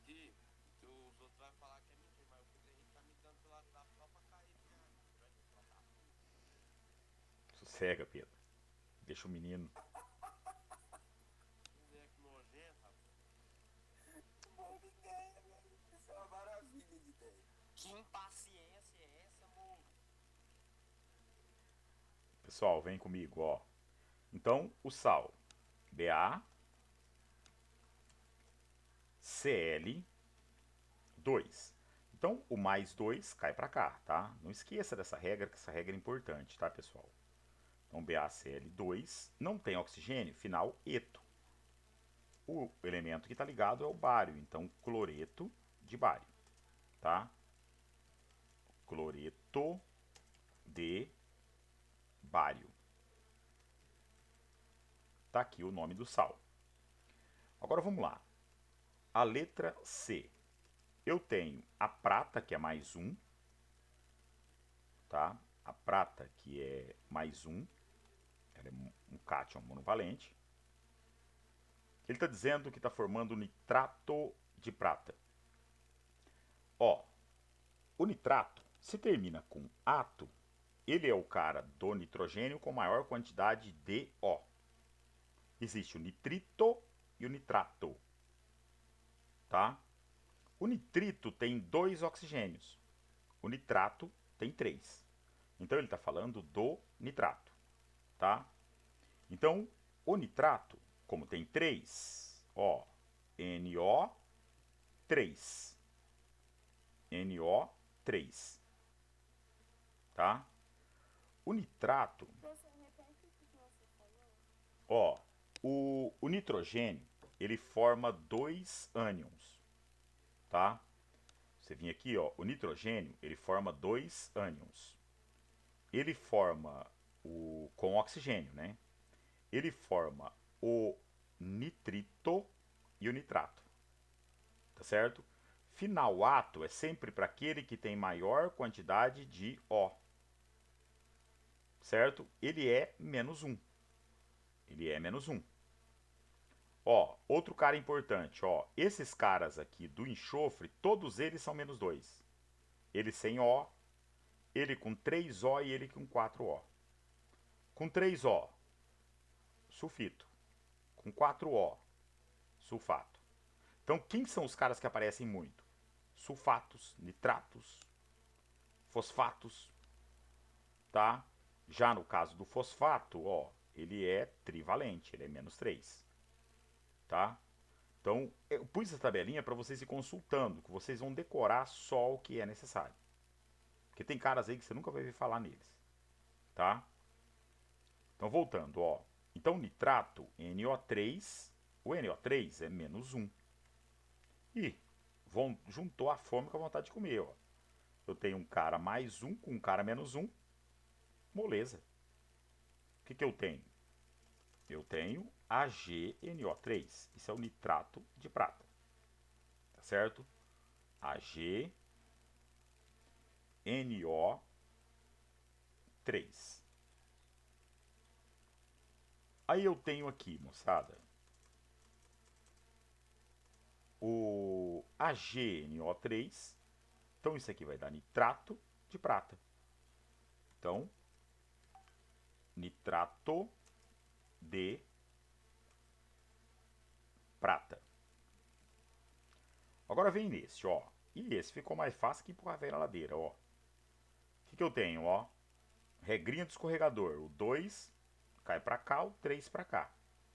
E os outros vão falar que é mentira, mas o Pedro Henrique tá me dando pelo WhatsApp só pra cair minha amiga, velho. Filha da puta. Sossega, Pedro. Deixa o menino. Moleque nojento, rapaz. Boa ideia, velho. Isso é uma maravilha de ideia. Que impaciência é essa, moço? Pessoal, vem comigo, ó. Então, o sal. BaCl2. Então, o mais 2 cai para cá, tá? Não esqueça dessa regra, que essa regra é importante, tá, pessoal? Então, BaCl2 não tem oxigênio, final eto. O elemento que está ligado é o bário, então cloreto de bário, tá? Cloreto de bário. Tá aqui o nome do sal. Agora vamos lá. A letra C. Eu tenho a prata, que é mais um, tá? A prata, que é mais um, ela é um cátion monovalente. Ele está dizendo que está formando nitrato de prata. Ó, o nitrato, se termina com ato, ele é o cara do nitrogênio com maior quantidade de O. Existe o nitrito e o nitrato, tá? O nitrito tem dois oxigênios, o nitrato tem três. Então ele está falando do nitrato, tá? Então o nitrato, como tem três, ó, NO3, NO3, tá? O nitrato, Professor, repete o que você falou. ó, o nitrogênio, ele forma dois ânions, tá? Você vem aqui, ó, o nitrogênio, ele forma dois ânions. Ele forma o com oxigênio, né? Ele forma o nitrito e o nitrato, tá certo? Finalato é sempre para aquele que tem maior quantidade de O, certo? Ele é menos um. Ele é menos um. Ó, outro cara importante, ó, esses caras aqui do enxofre, todos eles são menos 2. Ele sem O, ele com 3 O e ele com 4 O. Com 3 O, sulfito. Com 4 O, sulfato. Então, quem são os caras que aparecem muito? Sulfatos, nitratos, fosfatos, tá? Já no caso do fosfato, ó, ele é trivalente, ele é menos 3, tá? Então, eu pus essa tabelinha para vocês ir consultando, que vocês vão decorar só o que é necessário. Porque tem caras aí que você nunca vai ver falar neles, tá? Então, voltando, ó. Então, nitrato, NO3, o NO3 é menos um. E juntou a fome com a vontade de comer, ó. Eu tenho um cara mais um com um cara menos um, moleza. O que, que eu tenho? Eu tenho AgNO3. Isso é o nitrato de prata. Tá certo? AgNO3. Aí eu tenho aqui, moçada, o AgNO3. Então isso aqui vai dar nitrato de prata. Então, nitrato de prata. Agora vem nesse, ó. E esse ficou mais fácil que empurrar a velha na ladeira, ó. O que, que eu tenho, ó? Regrinha do escorregador. O 2 cai para cá, o 3 para cá.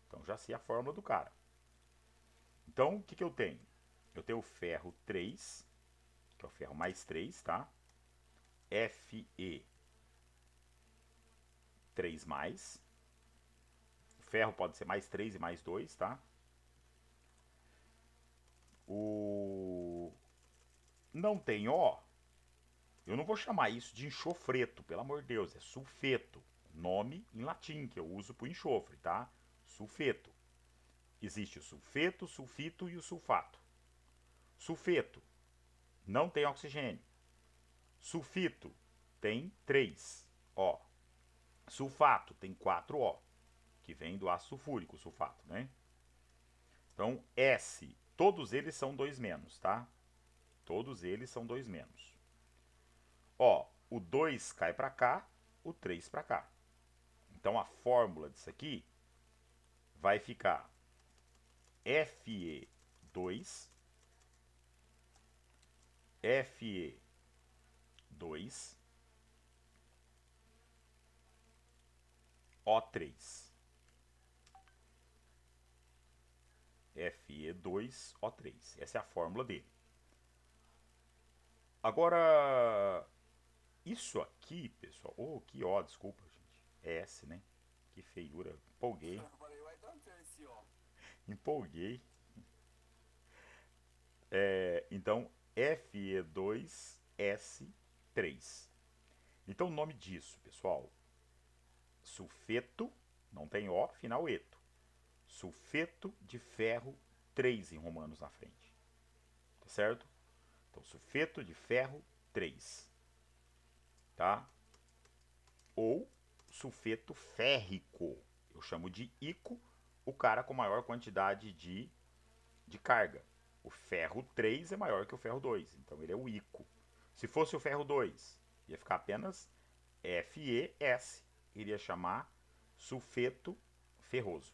Então já sei a fórmula do cara. Então, o que, que eu tenho? Eu tenho o ferro 3, que é o ferro mais 3, tá? Fe 3 mais. O ferro pode ser mais 3 e mais 2, tá? O não tem O, eu não vou chamar isso de enxofreto, pelo amor de Deus, é sulfeto. Nome em latim que eu uso para o enxofre, tá? Sulfeto. Existe o sulfeto, sulfito e o sulfato. Sulfeto não tem oxigênio. Sulfito tem 3 O. Sulfato tem 4 O, que vem do ácido sulfúrico, sulfato, né? Então, S Todos eles são 2 menos, tá? Todos eles são 2 menos. Ó, o 2 cai para cá, o 3 para cá. Então a fórmula disso aqui vai ficar Fe2, Fe2, O3. Fe2O3. Essa é a fórmula dele. Agora, isso aqui, pessoal. Oh, que ó, desculpa, gente. É S, né? Que feiura. Empolguei. Eu falei, vai dar esse ó. Empolguei. Então, Fe2S3. Então, o nome disso, pessoal. Sulfeto, não tem O, final eto. Sulfeto de ferro 3 em romanos na frente. Tá certo? Então, sulfeto de ferro 3. Tá? Ou sulfeto férrico. Eu chamo de ICO, o cara com maior quantidade de carga. O ferro 3 é maior que o ferro 2, então ele é o ICO. Se fosse o ferro 2, ia ficar apenas FeS, iria chamar sulfeto ferroso.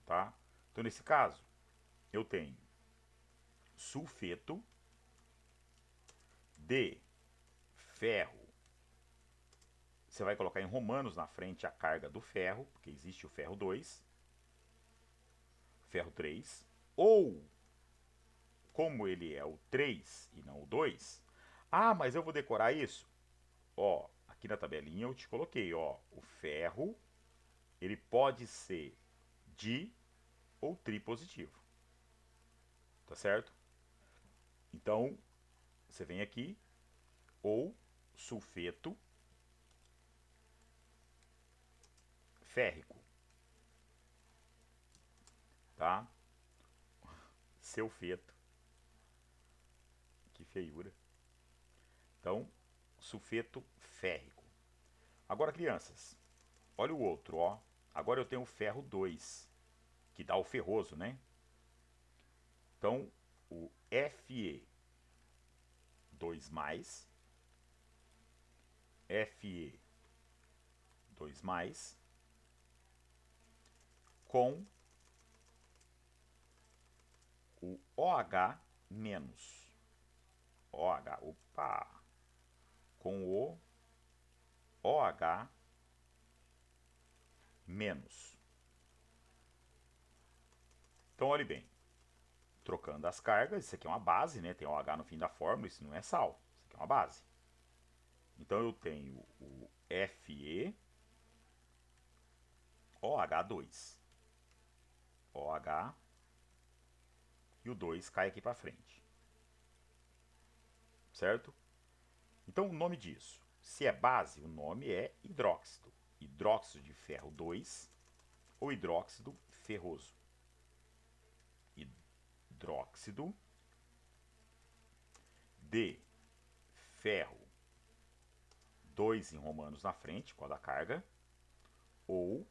Tá? Então, nesse caso, eu tenho sulfeto de ferro. Você vai colocar em romanos na frente a carga do ferro, porque existe o ferro 2, ferro 3, ou, como ele é o 3 e não o 2, mas eu vou decorar isso? Ó, aqui na tabelinha eu te coloquei, ó, o ferro, ele pode ser di ou tripositivo. Tá certo? Então, você vem aqui, ou sulfeto férrico. Tá? Seu feto. Que feiura. Então, sulfeto férrico. Agora, crianças, olha o outro, ó. Agora eu tenho o ferro 2, que dá o ferroso, né? Então, o Fe2+, Fe2+, com o OH menos. OH, opa! Com o OH menos. Então, olhe bem. Trocando as cargas, isso aqui é uma base, né? Tem OH no fim da fórmula, isso não é sal. Isso aqui é uma base. Então, eu tenho o Fe OH2. OH e o 2 cai aqui para frente. Certo? Então, o nome disso. Se é base, o nome é hidróxido. Hidróxido de ferro 2 ou hidróxido ferroso. Hidróxido de ferro 2 em romanos na frente, com a da carga, ou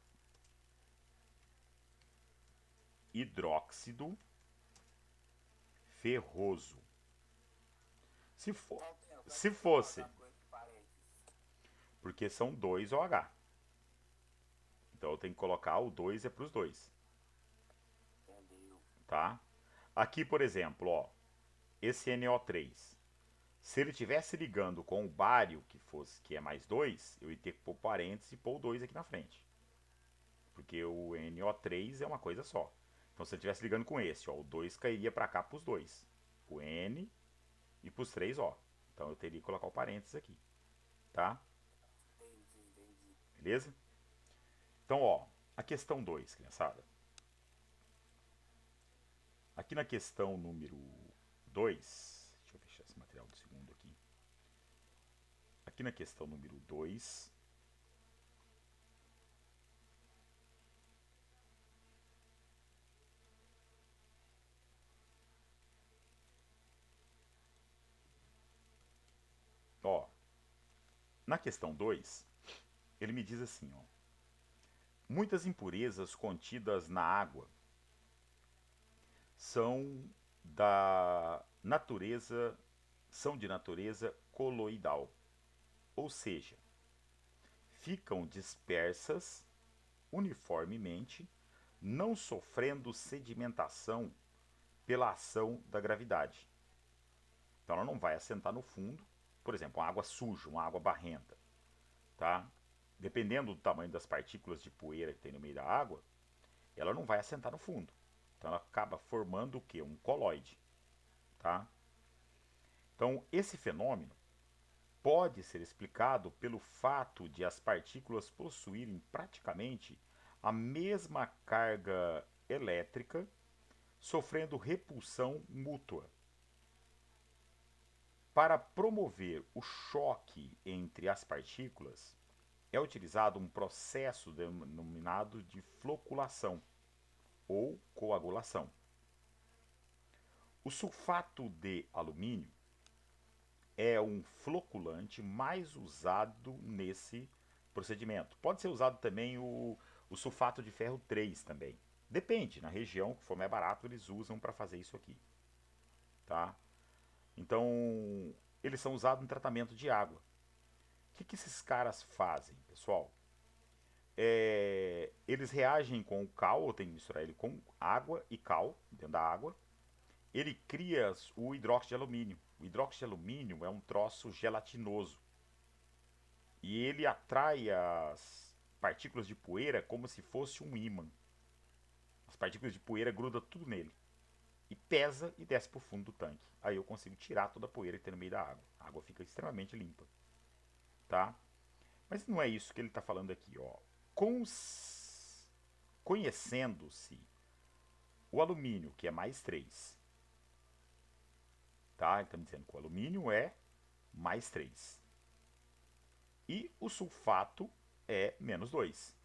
hidróxido ferroso. Se fosse, porque são 2 OH. Então eu tenho que colocar o 2 é para os dois. Tá? Aqui, por exemplo, ó, esse NO3. Se ele estivesse ligando com o bário, que é mais 2, eu ia ter que pôr parênteses e pôr o 2 aqui na frente. Porque o NO3 é uma coisa só. Então se ele estivesse ligando com esse, ó, o 2 cairia para cá para os dois. O N e para os 3 O. Então eu teria que colocar o parênteses aqui. Tá? Beleza? Então, ó, a questão 2, criançada. Aqui na questão número 2, deixa eu fechar esse material do segundo aqui. Aqui na questão número 2, ó, na questão 2, ele me diz assim, ó, muitas impurezas contidas na água são da natureza, são de natureza coloidal, ou seja, ficam dispersas uniformemente, não sofrendo sedimentação pela ação da gravidade. Então ela não vai assentar no fundo, por exemplo, uma água suja, uma água barrenta, tá? Dependendo do tamanho das partículas de poeira que tem no meio da água, ela não vai assentar no fundo. Então ela acaba formando o quê? Um coloide, tá? Então esse fenômeno pode ser explicado pelo fato de as partículas possuírem praticamente a mesma carga elétrica, sofrendo repulsão mútua. Para promover o choque entre as partículas, é utilizado um processo denominado de floculação ou coagulação. O sulfato de alumínio é um floculante mais usado nesse procedimento. Pode ser usado também o sulfato de ferro 3 também. Depende, na região que for mais barato eles usam para fazer isso aqui, tá? Então, eles são usados no tratamento de água. O que esses caras fazem, pessoal? Eles reagem com o cal, ou tem que misturar ele com água e cal, dentro da água. Ele cria o hidróxido de alumínio. O hidróxido de alumínio é um troço gelatinoso. E ele atrai as partículas de poeira como se fosse um ímã. As partículas de poeira grudam tudo nele. E pesa e desce para o fundo do tanque. Aí eu consigo tirar toda a poeira que tem no meio da água. A água fica extremamente limpa. Tá? Mas não é isso que ele está falando aqui. Ó. Conhecendo-se o alumínio, que é mais 3. Tá? Ele está me dizendo que o alumínio é mais 3. E o sulfato é menos 2.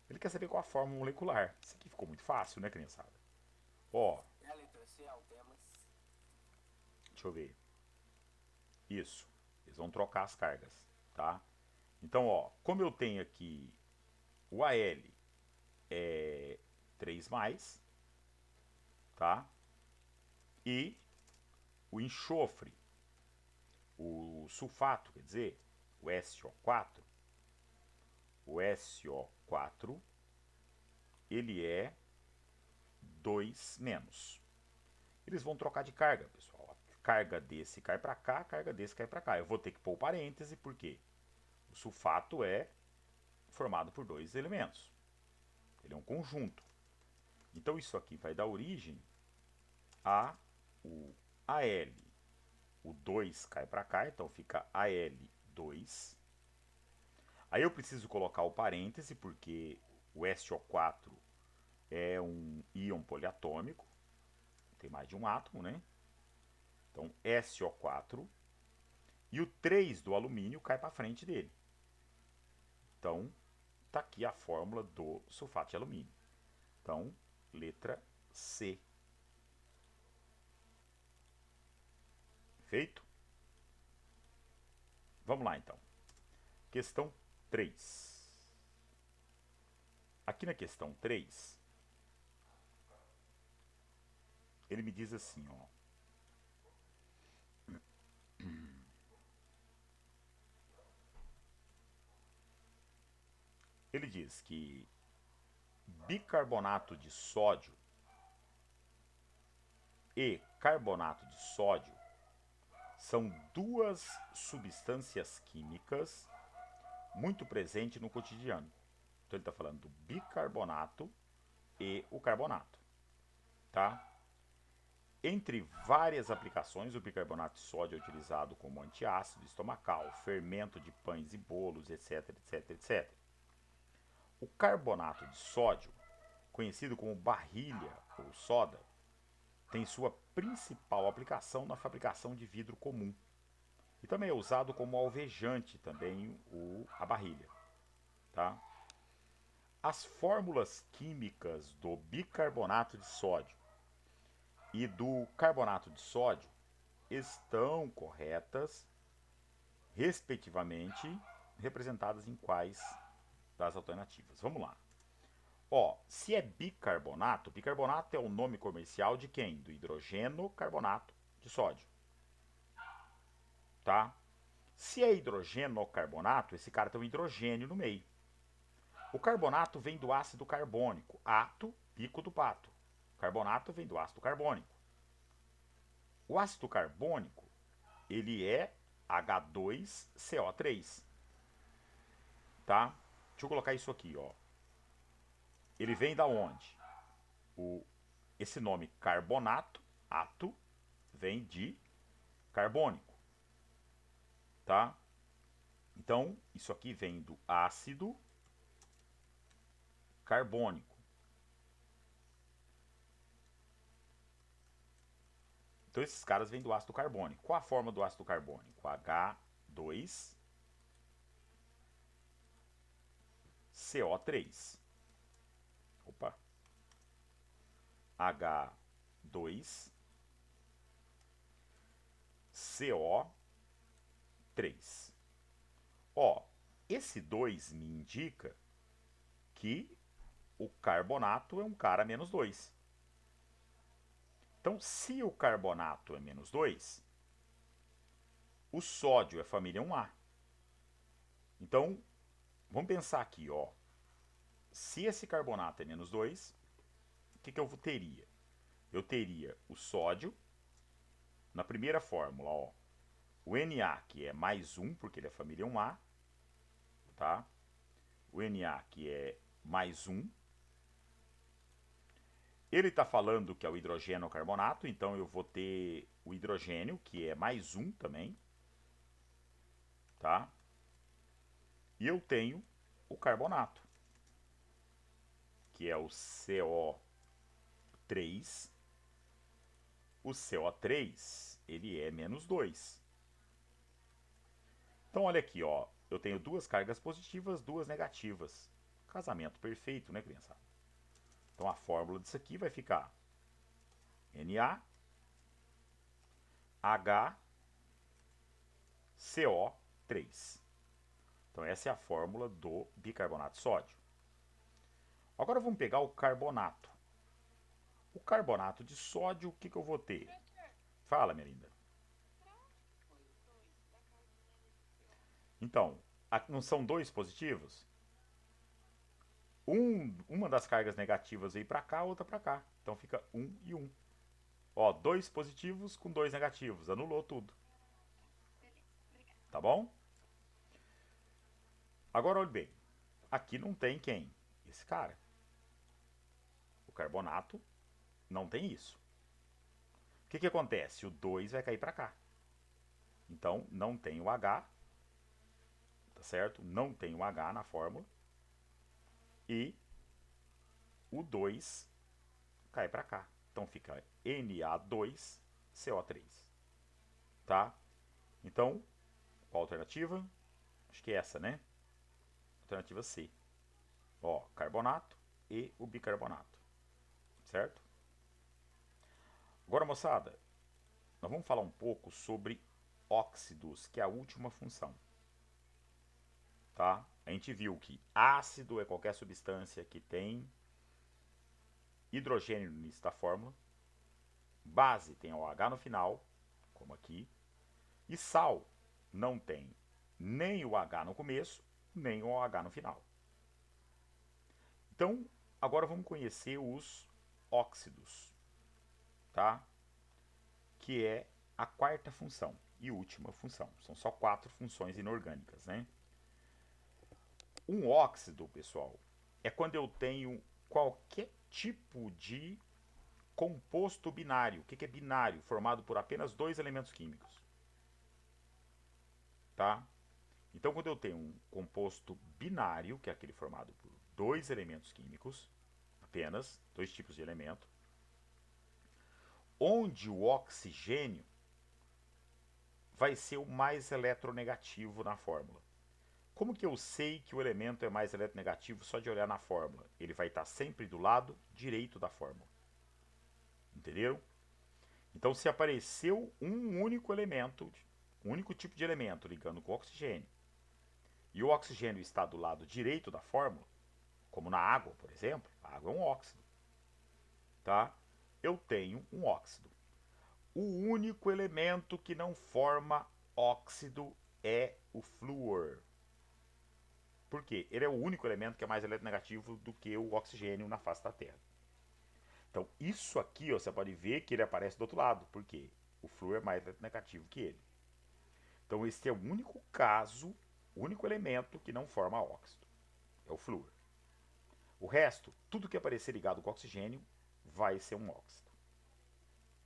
Ele quer saber qual a fórmula molecular. Isso aqui ficou muito fácil, né, criançada? Ó, É a letra C, altemas. deixa eu ver. Isso. Eles vão trocar as cargas, tá? Então, ó, como eu tenho aqui o Al é 3+, tá? E o enxofre, o sulfato, quer dizer, o SO4, ele é 2-. Eles vão trocar de carga, pessoal. A carga desse cai para cá, a carga desse cai para cá. Eu vou ter que pôr parêntese, porque o sulfato é formado por 2 elementos. Ele é um conjunto. Então isso aqui vai dar origem a o Al. O 2 cai para cá, então fica Al2. Aí eu preciso colocar o parêntese, porque o SO4 é um íon poliatômico. Tem mais de um átomo, né? Então SO4. E o 3 do alumínio cai para frente dele. Então, tá aqui a fórmula do sulfato de alumínio. Então, letra C. Feito? Vamos lá, então. Questão 3. Aqui na questão 3, ele me diz assim, ó. Ele diz que bicarbonato de sódio e carbonato de sódio são duas substâncias químicas muito presentes no cotidiano. Então ele está falando do bicarbonato e o carbonato, tá? Entre várias aplicações, o bicarbonato de sódio é utilizado como antiácido estomacal, fermento de pães e bolos, etc, etc, etc. O carbonato de sódio, conhecido como barrilha ou soda, tem sua principal aplicação na fabricação de vidro comum. E também é usado como alvejante também a barrilha. Tá? As fórmulas químicas do bicarbonato de sódio e do carbonato de sódio estão corretas, respectivamente, representadas em quais das alternativas. Vamos lá. Ó, se é bicarbonato, bicarbonato é o nome comercial de quem? Do hidrogeno carbonato de sódio. Tá? Se é hidrogeno carbonato, esse cara tem um hidrogênio no meio. O carbonato vem do ácido carbônico, ato, bico do pato. Carbonato vem do ácido carbônico. O ácido carbônico, ele é H2CO3. Tá? Deixa eu colocar isso aqui, ó. Ele vem da onde? Esse nome carbonato, ato, vem de carbônico. Tá? Então, isso aqui vem do ácido carbônico. Então, esses caras vêm do ácido carbônico. Qual a forma do ácido carbônico? H2CO3. Opa. H2CO3. Ó, esse 2 me indica que o carbonato é um cara menos 2. Então, se o carbonato é menos 2, o sódio é família 1A. Então, vamos pensar aqui, ó. Se esse carbonato é menos 2, o que eu teria? Eu teria o sódio, na primeira fórmula, ó, o Na, que é mais 1, porque ele é família 1A, tá? O Na, que é mais 1. Ele está falando que é o hidrogênio carbonato, então eu vou ter o hidrogênio, que é mais 1 também, tá? E eu tenho o carbonato, que é o CO3. O CO3, ele é menos 2. Então, olha aqui, ó. Eu tenho duas cargas positivas, duas negativas. Casamento perfeito, né, criançada? Então, a fórmula disso aqui vai ficar NaHCO3. Então, essa é a fórmula do bicarbonato de sódio. Agora, vamos pegar o carbonato. O carbonato de sódio, o que eu vou ter? Fala, minha linda. Então, não são dois positivos? Uma das cargas negativas veio para cá, outra para cá. Então fica 1 e 1. Ó, dois positivos com dois negativos. Anulou tudo. Tá bom? Agora, olha bem. Aqui não tem quem? Esse cara. O carbonato não tem isso. O que acontece? O 2 vai cair para cá. Então, não tem o H. Tá certo? Não tem o H na fórmula. E o 2 cai para cá. Então fica Na2CO3. Tá? Então, qual a alternativa? Acho que é essa, né? Alternativa C. Ó, carbonato e o bicarbonato. Certo? Agora, moçada, nós vamos falar um pouco sobre óxidos, que é a última função. Tá? A gente viu que ácido é qualquer substância que tem hidrogênio no início da fórmula, base tem OH no final, como aqui, e sal não tem nem o H no começo, nem o OH no final. Então, agora vamos conhecer os óxidos, tá? Que é a quarta função e última função. São só 4 funções inorgânicas, né? Um óxido, pessoal, é quando eu tenho qualquer tipo de composto binário. O que é binário? Formado por apenas 2 elementos químicos. Tá? Então, quando eu tenho um composto binário, que é aquele formado por 2 elementos químicos, apenas 2 tipos de elemento, onde o oxigênio vai ser o mais eletronegativo na fórmula. Como que eu sei que o elemento é mais eletronegativo só de olhar na fórmula? Ele vai estar sempre do lado direito da fórmula. Entenderam? Então, se apareceu um único elemento, um único tipo de elemento ligando com o oxigênio, e o oxigênio está do lado direito da fórmula, como na água, por exemplo, A água é um óxido, tá? Eu tenho um óxido. O único elemento que não forma óxido é o flúor. Por quê? Ele é o único elemento que é mais eletronegativo do que o oxigênio na face da Terra. Então, isso aqui, ó, você pode ver que ele aparece do outro lado. Por quê? O flúor é mais eletronegativo que ele. Então, esse é o único caso, o único elemento que não forma óxido. É o flúor. O resto, tudo que aparecer ligado com oxigênio, vai ser um óxido.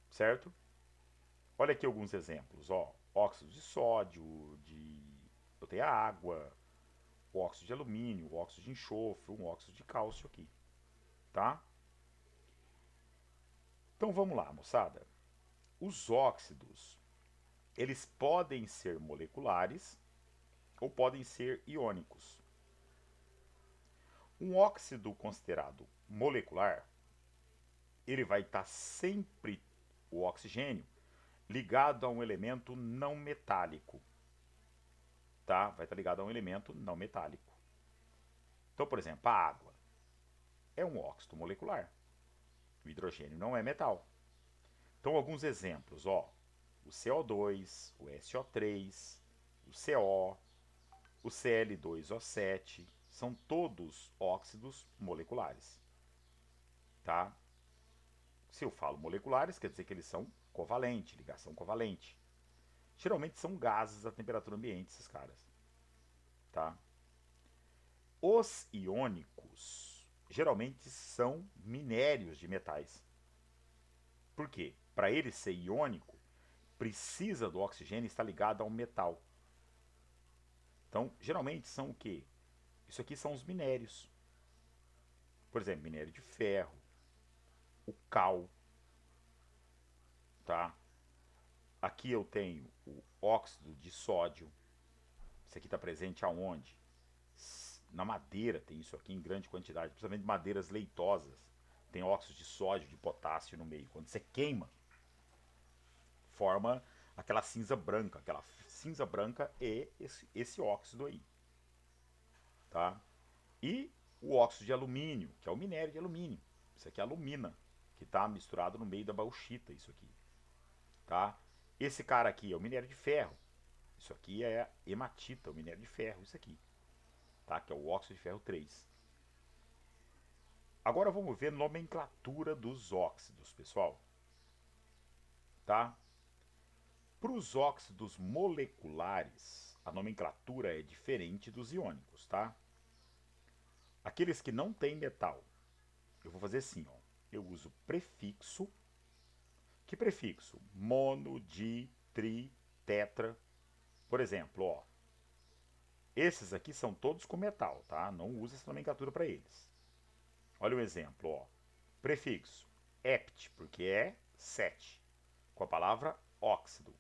Certo? Olha aqui alguns exemplos. Ó, óxido de sódio, eu tenho a água, o óxido de alumínio, o óxido de enxofre, um óxido de cálcio aqui. Tá? Então vamos lá, moçada. Os óxidos, eles podem ser moleculares ou podem ser iônicos. Um óxido considerado molecular, ele vai estar sempre, o oxigênio, ligado a um elemento não metálico. Tá? Vai estar ligado a um elemento não metálico. Então, por exemplo, a água é um óxido molecular. O hidrogênio não é metal. Então, alguns exemplos, ó. O CO2, o SO3, o CO, o Cl2O7, são todos óxidos moleculares. Tá? Se eu falo moleculares, quer dizer que eles são covalentes, ligação covalente. Geralmente são gases a temperatura ambiente, esses caras. Tá? Os iônicos geralmente são minérios de metais. Por quê? Para ele ser iônico, precisa do oxigênio estar ligado a um metal. Então, geralmente são o quê? Isso aqui são os minérios. Por exemplo, minério de ferro, o cal, tá? Aqui eu tenho o óxido de sódio. Isso aqui está presente aonde? Na madeira tem isso aqui em grande quantidade, principalmente madeiras leitosas. Tem óxido de sódio, de potássio no meio. Quando você queima, forma aquela cinza branca. Aquela cinza branca é esse óxido aí. Tá? E o óxido de alumínio, que é o minério de alumínio. Isso aqui é alumina, que está misturado no meio da bauxita, isso aqui. Tá? Esse cara aqui é o minério de ferro. Isso aqui é hematita, o minério de ferro, isso aqui. Tá? Que é o óxido de ferro 3. Agora vamos ver nomenclatura dos óxidos, pessoal. Tá? Para os óxidos moleculares, a nomenclatura é diferente dos iônicos, tá? Aqueles que não têm metal, eu vou fazer assim, ó. Eu uso prefixo. Que prefixo? Mono, di, tri, tetra. Por exemplo, ó. Esses aqui são todos com metal, tá? Não usa essa nomenclatura para eles. Olha um exemplo, ó. Prefixo ept, porque é 7, com a palavra óxido.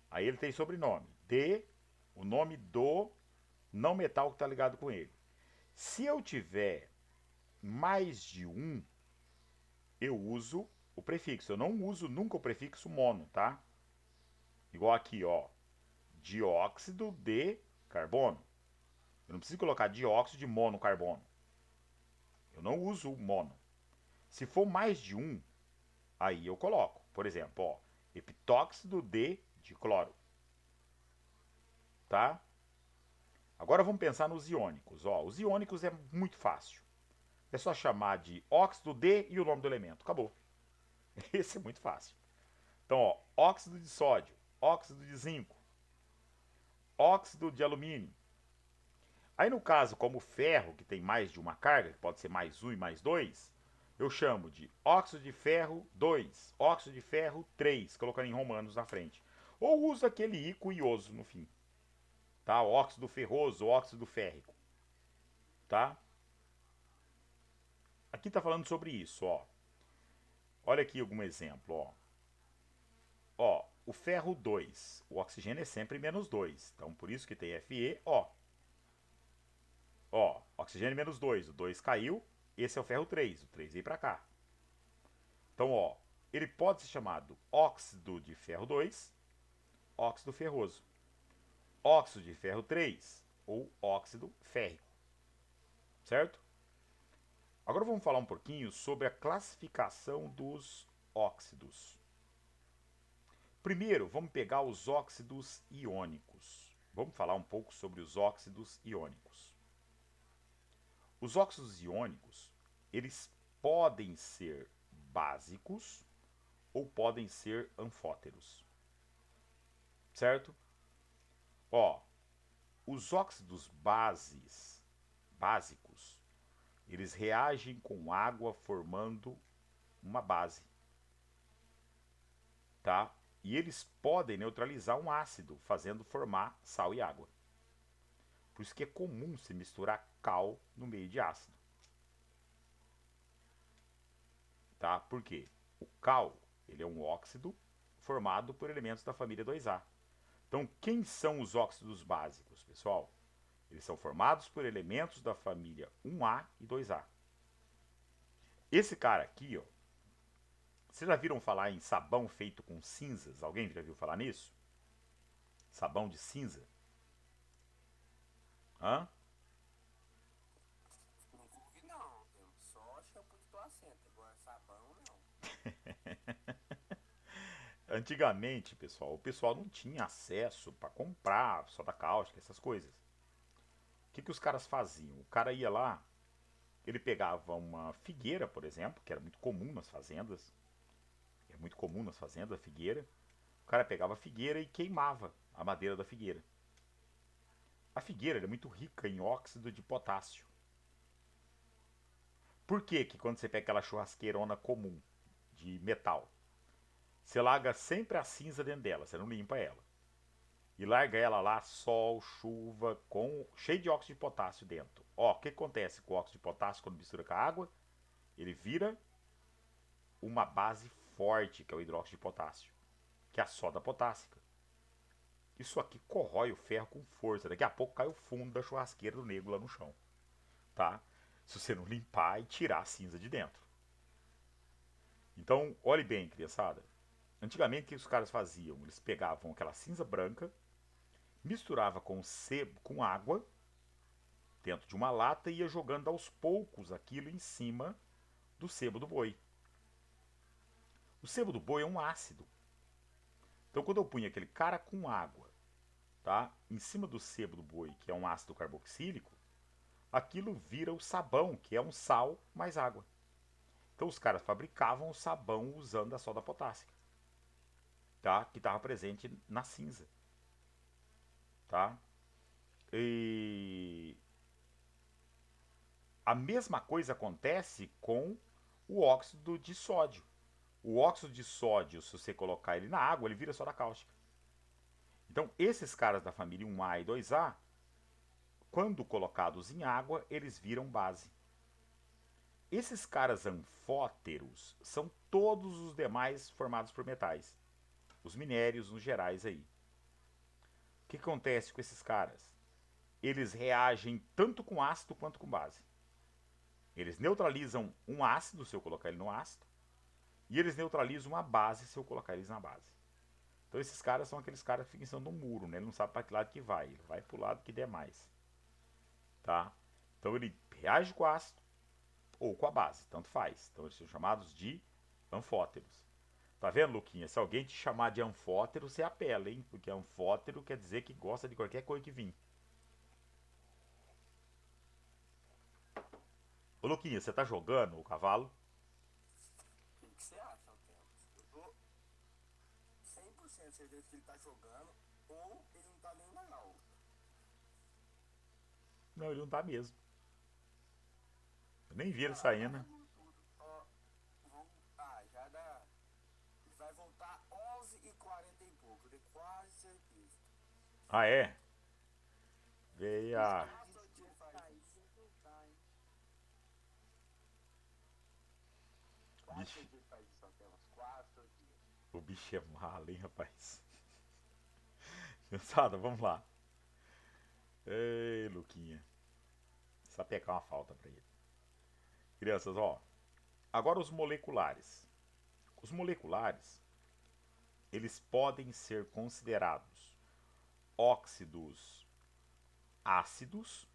Aí ele tem sobrenome, de, o nome do não metal que está ligado com ele. Se eu tiver mais de um, eu uso o prefixo. Eu não uso nunca o prefixo mono, tá? Igual aqui, ó. Dióxido de carbono. Eu não preciso colocar dióxido de monocarbono. Eu não uso o mono. Se for mais de um, aí eu coloco. Por exemplo, ó, epitóxido de cloro. Tá? Agora vamos pensar nos iônicos. Ó, os iônicos é muito fácil. É só chamar de óxido de e o nome do elemento. Acabou. Esse é muito fácil. Então, ó, óxido de sódio, óxido de zinco, óxido de alumínio. Aí no caso, como o ferro, que tem mais de uma carga, que pode ser mais um e mais dois, eu chamo de óxido de ferro 2, óxido de ferro 3, colocando em romanos na frente. Ou uso aquele ico ioso no fim. Tá? Óxido ferroso, óxido férrico. Tá? Aqui está falando sobre isso, ó. Olha aqui algum exemplo, ó. Ó, o ferro 2, o oxigênio é sempre menos 2, então por isso que tem Fe, ó. Ó, oxigênio menos 2, o 2 caiu, esse é o ferro 3, o 3 veio para cá. Então, ó, ele pode ser chamado óxido de ferro 2, óxido ferroso, óxido de ferro 3 ou óxido férrico, certo? Agora vamos falar um pouquinho sobre a classificação dos óxidos. Primeiro, vamos pegar os óxidos iônicos. Vamos falar um pouco sobre os óxidos iônicos. Os óxidos iônicos, eles podem ser básicos ou podem ser anfóteros. Certo? Ó, os óxidos básicos, eles reagem com água formando uma base. Tá? E eles podem neutralizar um ácido, fazendo formar sal e água. Por isso que é comum se misturar cal no meio de ácido. Tá? Por quê? O cal, ele é um óxido formado por elementos da família 2A. Então, quem são os óxidos básicos, pessoal? Eles são formados por elementos da família 1A e 2A. Esse cara aqui, ó, vocês já viram falar em sabão feito com cinzas? Alguém já viu falar nisso? Sabão de cinza? Hã? Nunca ouvi, não. Eu só shampoo de placenta. Agora, sabão, não. Antigamente, pessoal, o pessoal não tinha acesso para comprar soda cáustica, essas coisas. O que os caras faziam? O cara ia lá, ele pegava uma figueira, por exemplo, que era muito comum nas fazendas. É muito comum nas fazendas a figueira. O cara pegava a figueira e queimava a madeira da figueira. A figueira é muito rica em óxido de potássio. Por que que quando você pega aquela churrasqueirona comum de metal, você larga sempre a cinza dentro dela, você não limpa ela. E larga ela lá, sol, chuva, cheio de óxido de potássio dentro. Ó, o que acontece com o óxido de potássio quando mistura com a água? Ele vira uma base forte, que é o hidróxido de potássio, que é a soda potássica. Isso aqui corrói o ferro com força. Daqui a pouco cai o fundo da churrasqueira do nego lá no chão. Tá? Se você não limpar e tirar a cinza de dentro. Então, olhe bem, criançada. Antigamente, o que os caras faziam? Eles pegavam aquela cinza branca, misturava com sebo, com água, dentro de uma lata e ia jogando aos poucos aquilo em cima do sebo do boi. O sebo do boi é um ácido. Então, quando eu punha aquele cara com água, tá, em cima do sebo do boi, que é um ácido carboxílico, aquilo vira o sabão, que é um sal mais água. Então, os caras fabricavam o sabão usando a soda potássica, tá, que estava presente na cinza. Tá? E a mesma coisa acontece com o óxido de sódio. O óxido de sódio, se você colocar ele na água, ele vira soda cáustica. Então, esses caras da família 1A e 2A, quando colocados em água, eles viram base. Esses caras anfóteros são todos os demais formados por metais. Os minérios nos gerais aí. O que acontece com esses caras? Eles reagem tanto com ácido quanto com base. Eles neutralizam um ácido se eu colocar ele no ácido, e eles neutralizam uma base se eu colocar eles na base. Então esses caras são aqueles caras que ficam em cima de um muro, né? Ele não sabe para que lado que vai, ele vai para o lado que der mais. Tá? Então ele reage com o ácido ou com a base, tanto faz. Então eles são chamados de anfóteros. Tá vendo, Luquinha? Se alguém te chamar de anfótero, você apela, hein? Porque anfótero quer dizer que gosta de qualquer coisa que vir. Ô, Luquinha, você tá jogando o cavalo? O que você acha, Altemas? Eu tô 100% certeza que ele tá jogando ou ele não tá nem na aula. Não, ele não tá mesmo. Eu nem vi ele saindo. Ó, já dá. Ele vai voltar 11h40 e pouco, eu tenho quase certeza. Ah, é? Veio a... Todo dia ele faz isso. Quase Bicho, todo dia ele faz isso, Altemas. Quase todo dia. o bicho é malo, hein, rapaz? Pensada, vamos lá. Ei, Luquinha. Sapecar uma falta pra ele. Crianças, ó. Agora os moleculares. Os moleculares, eles podem ser considerados óxidos ácidos,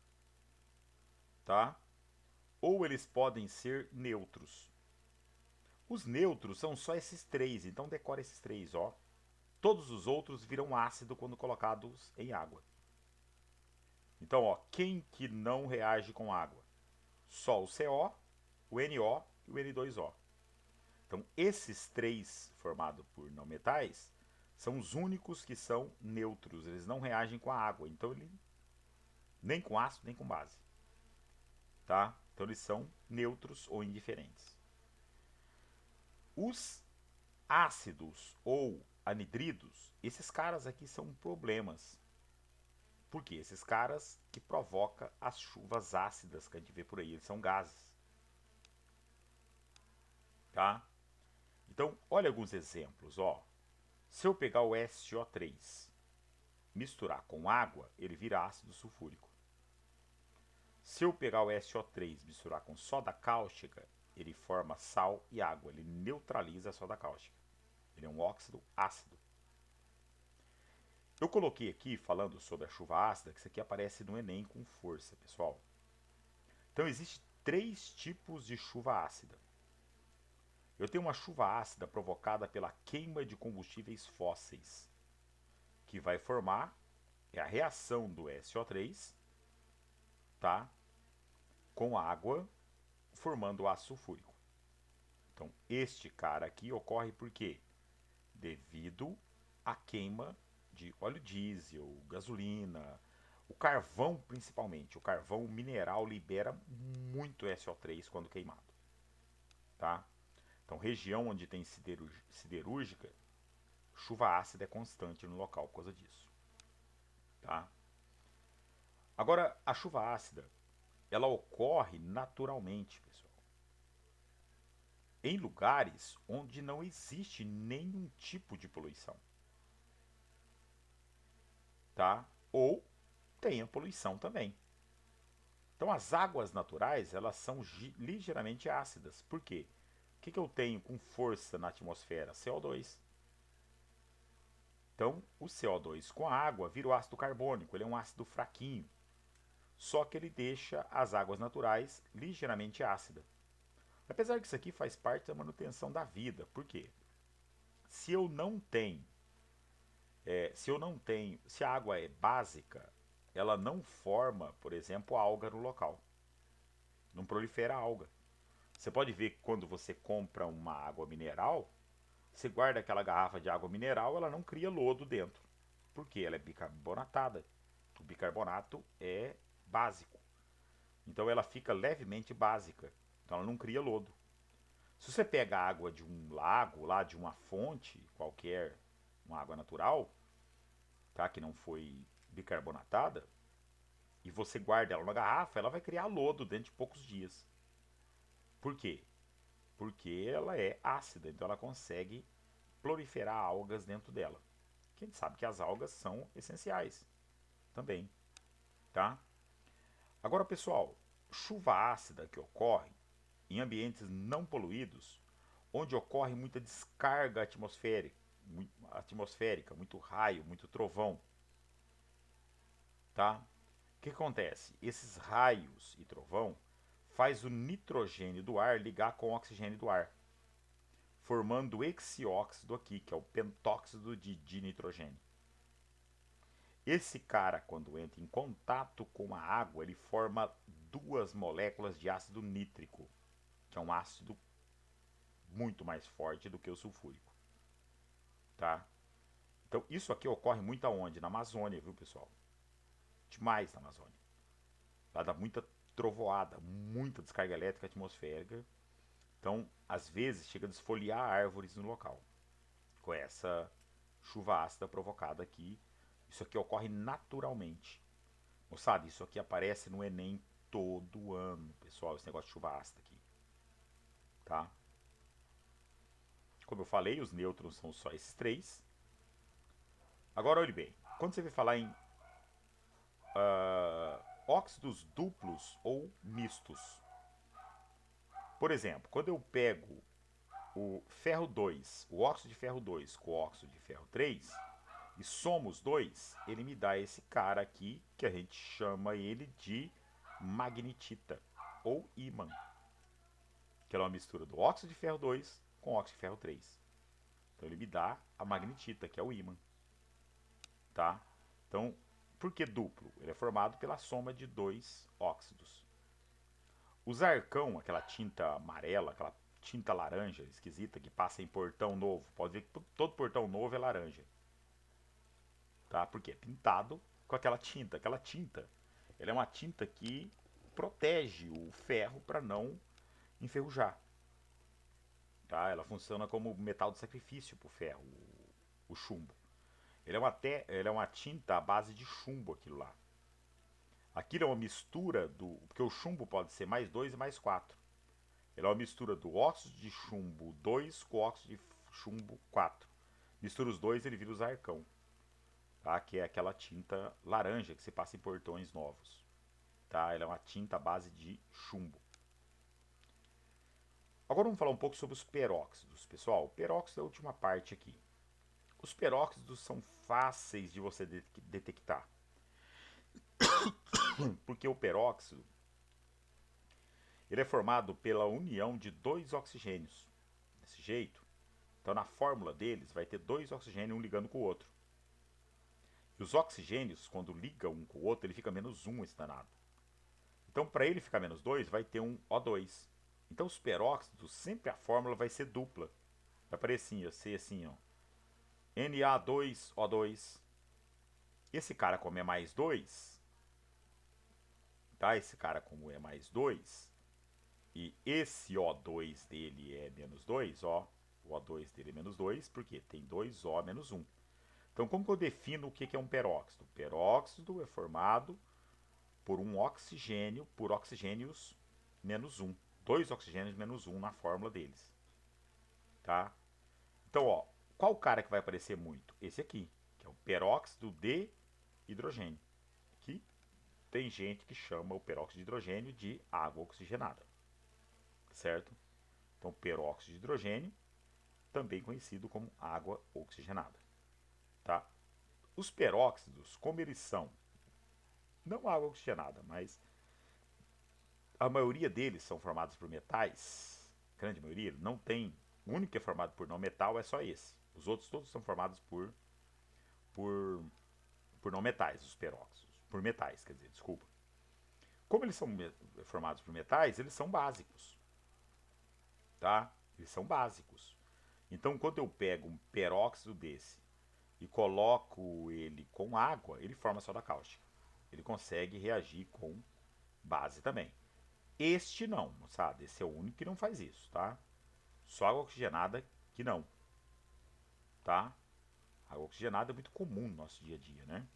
tá? ou eles podem ser neutros. Os neutros são só esses três, então decora esses três, ó. Todos os outros viram ácido quando colocados em água. Então, ó, quem que não reage com água? Só o CO, o NO e o N2O. Então, esses três formados por não metais são os únicos que são neutros. Eles não reagem com a água. Então, nem com ácido, nem com base. Tá? Então, eles são neutros ou indiferentes. Os ácidos ou anidridos, esses caras aqui são problemas. Por quê? Esses caras que provocam as chuvas ácidas que a gente vê por aí. Eles são gases. Tá? Então, olha alguns exemplos, ó. Se eu pegar o SO3, misturar com água, ele vira ácido sulfúrico. Se eu pegar o SO3, misturar com soda cáustica, ele forma sal e água, ele neutraliza a soda cáustica. Ele é um óxido ácido. Eu coloquei aqui, falando sobre a chuva ácida, que isso aqui aparece no Enem com força, pessoal. Então, existem 3 tipos de chuva ácida. Eu tenho uma chuva ácida provocada pela queima de combustíveis fósseis, que vai formar a reação do SO3, tá? Com água, formando ácido sulfúrico. Então, este cara aqui ocorre por quê? Devido à queima de óleo diesel, gasolina, o carvão principalmente. O carvão mineral libera muito SO3 quando queimado, tá? Então, região onde tem siderúrgica, chuva ácida é constante no local por causa disso, tá? Agora, a chuva ácida, ela ocorre naturalmente, pessoal, em lugares onde não existe nenhum tipo de poluição, tá? Ou tem a poluição também. Então, as águas naturais, elas são ligeiramente ácidas. Por quê? O que eu tenho com força na atmosfera? CO2. Então, o CO2 com a água vira o ácido carbônico. Ele é um ácido fraquinho. Só que ele deixa as águas naturais ligeiramente ácidas. Apesar que isso aqui faz parte da manutenção da vida. Por quê? Se eu não tenho, se a água é básica, ela não forma, por exemplo, alga no local. Não prolifera alga. Você pode ver que quando você compra uma água mineral, você guarda aquela garrafa de água mineral, ela não cria lodo dentro. Por quê? Ela é bicarbonatada. O bicarbonato é básico. Então ela fica levemente básica. Então ela não cria lodo. Se você pega a água de um lago, lá de uma fonte qualquer, uma água natural, tá, que não foi bicarbonatada, e você guarda ela na garrafa, ela vai criar lodo dentro de poucos dias. Por quê? Porque ela é ácida, então ela consegue proliferar algas dentro dela. Que a gente sabe que as algas são essenciais também, tá? Agora, pessoal, chuva ácida que ocorre em ambientes não poluídos, onde ocorre muita descarga atmosférica, muito raio, muito trovão, tá? O que acontece? Esses raios e trovão faz o nitrogênio do ar ligar com o oxigênio do ar, formando esse óxido aqui, que é o pentóxido de dinitrogênio. Esse cara, quando entra em contato com a água, ele forma 2 moléculas de ácido nítrico, que é um ácido muito mais forte do que o sulfúrico, tá? Então, isso aqui ocorre muito aonde? Na Amazônia, viu, pessoal? Demais na Amazônia. Lá dá muita trovoada, muita descarga elétrica atmosférica. Então, às vezes, chega a desfoliar árvores no local, com essa chuva ácida provocada aqui. Isso aqui ocorre naturalmente. Moçada, isso aqui aparece no Enem todo ano, pessoal, esse negócio de chuva ácida aqui. Tá? Como eu falei, os nêutrons são só esses 3. Agora, olhe bem, quando você vai falar em óxidos duplos ou mistos, por exemplo, quando eu pego o ferro 2, o óxido de ferro 2 com o óxido de ferro 3, e somo os dois, ele me dá esse cara aqui, que a gente chama ele de magnetita. ou ímã, que é uma mistura do óxido de ferro 2 com óxido de ferro 3. Então ele me dá a magnetita, que é o ímã. Tá? Então, por que duplo? Ele é formado pela soma de dois óxidos. O zarcão, aquela tinta amarela, aquela tinta laranja esquisita que passa em portão novo, pode ver que todo portão novo é laranja. Tá? Porque é pintado com aquela tinta. Aquela tinta, ela é uma tinta que protege o ferro para não enferrujar. Tá? Ela funciona como metal de sacrifício para o ferro, o chumbo. Ele é uma tinta à base de chumbo, aquilo lá. Aquilo é uma mistura do... Porque o chumbo pode ser mais 2 e mais 4. Ele é uma mistura do óxido de chumbo 2 com o óxido de chumbo 4. Mistura os dois, ele vira o zarcão. Tá? Que é aquela tinta laranja que se passa em portões novos. Tá? Ela é uma tinta à base de chumbo. Agora vamos falar um pouco sobre os peróxidos, pessoal. O peróxido é a última parte aqui. Os peróxidos são fáceis de você detectar. Porque o peróxido ele é formado pela união de dois oxigênios. Desse jeito. Então na fórmula deles vai ter dois oxigênios, um ligando com o outro. E os oxigênios, quando ligam um com o outro, ele fica menos 1 esse danado. Então para ele ficar menos 2, vai ter um O2. Então os peróxidos, sempre a fórmula vai ser dupla. Vai ser assim, ó. Na2O2. Esse cara, como é mais 2, tá? Esse cara, como é mais 2, e esse O2 dele é menos 2, ó. O O2 dele é menos 2, porque tem 2O menos 1. Então, como que eu defino o que é um peróxido? Peróxido é formado por um oxigênio, por oxigênios menos 1. Dois oxigênios menos 1 na fórmula deles. Tá? Então, ó, qual cara que vai aparecer muito? Esse aqui, que é o peróxido de hidrogênio. Que tem gente que chama o peróxido de hidrogênio de água oxigenada. Certo? Então, peróxido de hidrogênio, também conhecido como água oxigenada. Tá? Os peróxidos, como eles são, não água oxigenada, mas a maioria deles são formados por metais, grande maioria, não tem, o único que é formado por não metal é só esse. Os outros todos são formados por não metais, os peróxidos. Por metais, quer dizer, desculpa. Como eles são formados por metais, eles são básicos. Tá? Eles são básicos. Então, quando eu pego um peróxido desse e coloco ele com água, ele forma soda cáustica. Ele consegue reagir com base também. Este não, moçada. Esse é o único que não faz isso, tá? Só água oxigenada que não. Tá? Água oxigenada é muito comum no nosso dia a dia, né?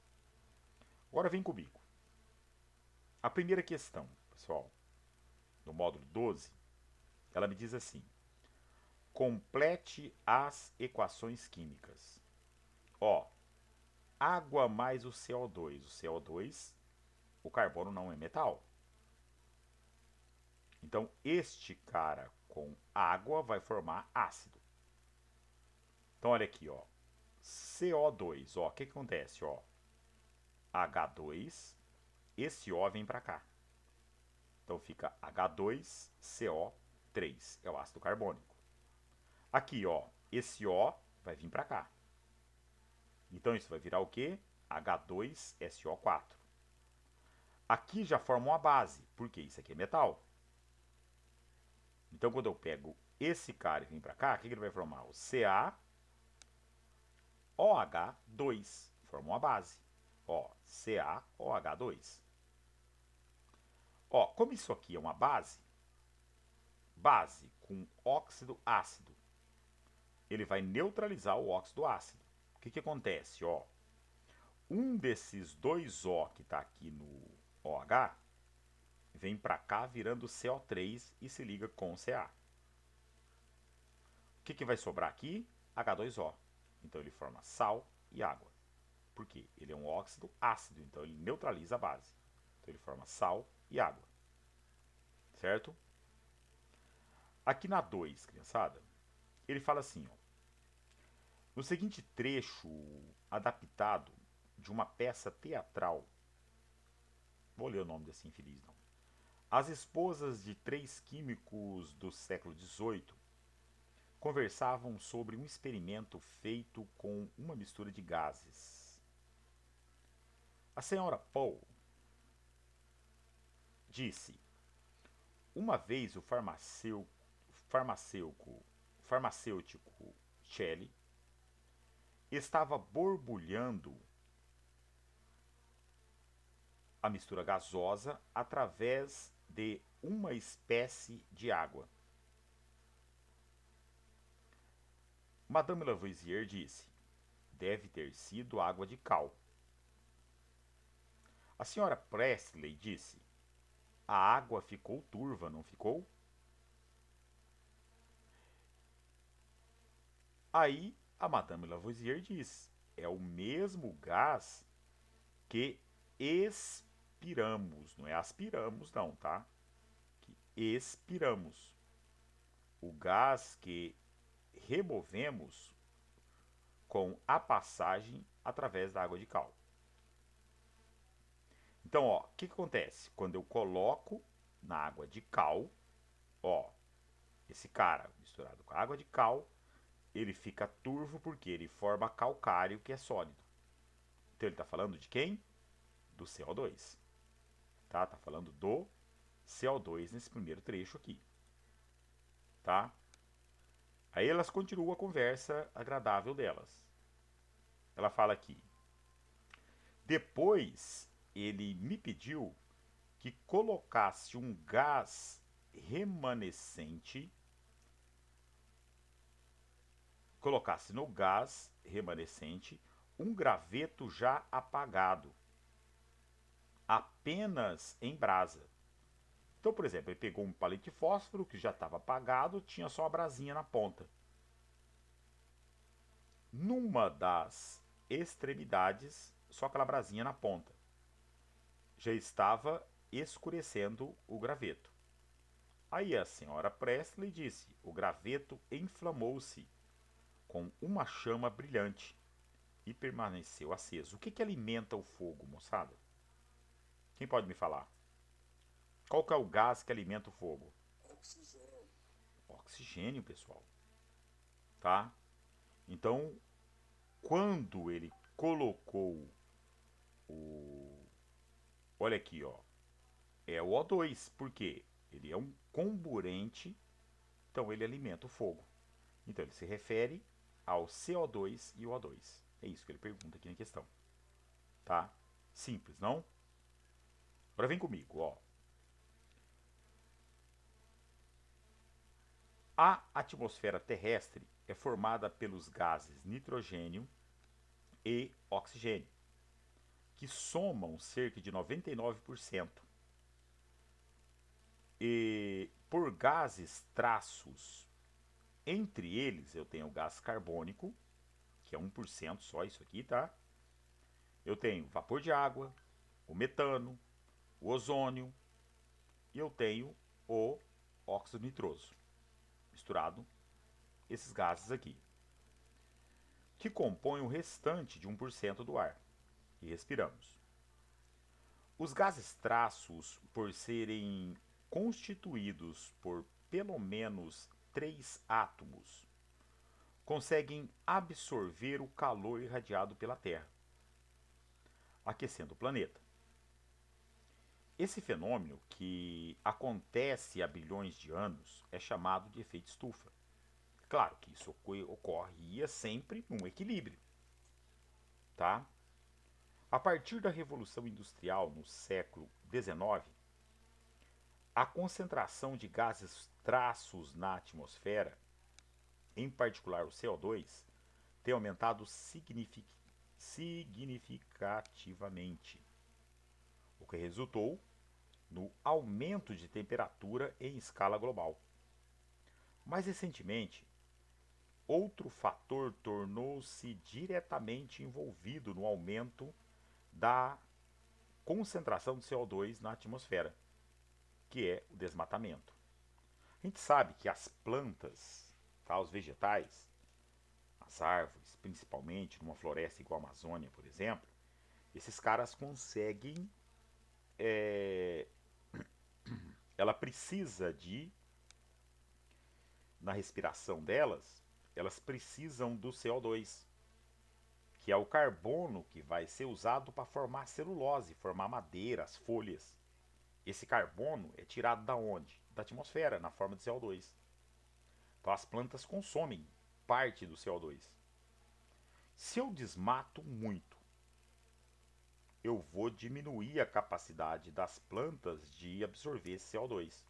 Agora vem comigo. A primeira questão, pessoal, do módulo 12, ela me diz assim: complete as equações químicas. Ó, água mais o CO2. O CO2, o carbono não é metal. Então, este cara com água vai formar ácido. Então, olha aqui, ó. CO2, ó, o que acontece, ó? H2, esse O vem para cá. Então fica H2CO3, é o ácido carbônico. Aqui, ó, esse O vai vir para cá. Então isso vai virar o quê? H2SO4. Aqui já forma uma base, porque isso aqui é metal. Então quando eu pego esse cara e vim para cá, o que ele vai formar? O CaOH2, forma uma base. Ó, CaOH2. Ó, como isso aqui é uma base com óxido ácido, ele vai neutralizar o óxido ácido. O que acontece? Ó, um desses dois O que está aqui no OH vem para cá virando CO3 e se liga com o Ca. O que vai sobrar aqui? H2O. Então ele forma sal e água. Por quê? Ele é um óxido ácido, então ele neutraliza a base. Então ele forma sal e água. Certo? Aqui na 2, criançada, ele fala assim, ó. No seguinte trecho adaptado de uma peça teatral, vou ler o nome desse infeliz não. As esposas de 3 químicos do século XVIII conversavam sobre um experimento feito com uma mistura de gases. A senhora Paul disse: uma vez o farmacêutico Shelley estava borbulhando a mistura gasosa através de uma espécie de água. Madame Lavoisier disse: deve ter sido água de cal. A senhora Presley disse: a água ficou turva, não ficou? Aí a Madame Lavoisier diz: é o mesmo gás que expiramos, não é aspiramos não, tá? Que expiramos. O gás que removemos com a passagem através da água de cal. Então, ó, o que acontece? Quando eu coloco na água de cal, ó, esse cara misturado com a água de cal, ele fica turvo porque ele forma calcário que é sólido. Então ele está falando de quem? Do CO2. Tá falando do CO2 nesse primeiro trecho aqui. Tá? Aí elas continuam a conversa agradável delas. Ela fala aqui: depois ele me pediu que colocasse um gás remanescente, colocasse no gás remanescente um graveto já apagado, apenas em brasa. Então, por exemplo, ele pegou um palito de fósforo que já estava apagado, tinha só a brasinha na ponta. Numa das extremidades, só aquela brasinha na ponta, já estava escurecendo o graveto. Aí a senhora Presley disse: o graveto inflamou-se com uma chama brilhante e permaneceu aceso. O que alimenta o fogo, moçada? Quem pode me falar? Qual que é o gás que alimenta o fogo? Oxigênio. Oxigênio, pessoal. Tá? Então, quando ele colocou o... Olha aqui, ó. É o O2. Por quê? Ele é um comburente, então ele alimenta o fogo. Então ele se refere ao CO2 e o O2. É isso que ele pergunta aqui na questão. Tá? Simples, não? Agora vem comigo, ó. A atmosfera terrestre é formada pelos gases nitrogênio e oxigênio, que somam cerca de 99%. E por gases traços, entre eles eu tenho o gás carbônico, que é 1% só isso aqui, tá? Eu tenho vapor de água, o metano, o ozônio e eu tenho o óxido nitroso, misturado esses gases aqui, que compõem o restante de 1% do ar e respiramos. Os gases traços, por serem constituídos por pelo menos 3 átomos, conseguem absorver o calor irradiado pela Terra, aquecendo o planeta. Esse fenômeno, que acontece há bilhões de anos, é chamado de efeito estufa. Claro que isso ocorria sempre num equilíbrio, tá? A partir da Revolução Industrial no século XIX, a concentração de gases traços na atmosfera, em particular o CO2, tem aumentado significativamente, o que resultou no aumento de temperatura em escala global. Mais recentemente, outro fator tornou-se diretamente envolvido no aumento da concentração de CO2 na atmosfera, que é o desmatamento. A gente sabe que as plantas, tá, os vegetais, as árvores, principalmente numa floresta igual a Amazônia, por exemplo, esses caras conseguem ela precisa de, na respiração delas, elas precisam do CO2, que é o carbono que vai ser usado para formar celulose, formar madeira, as folhas. Esse carbono é tirado da onde? Da atmosfera, na forma de CO2. Então as plantas consomem parte do CO2. Se eu desmato muito, eu vou diminuir a capacidade das plantas de absorver esse CO2.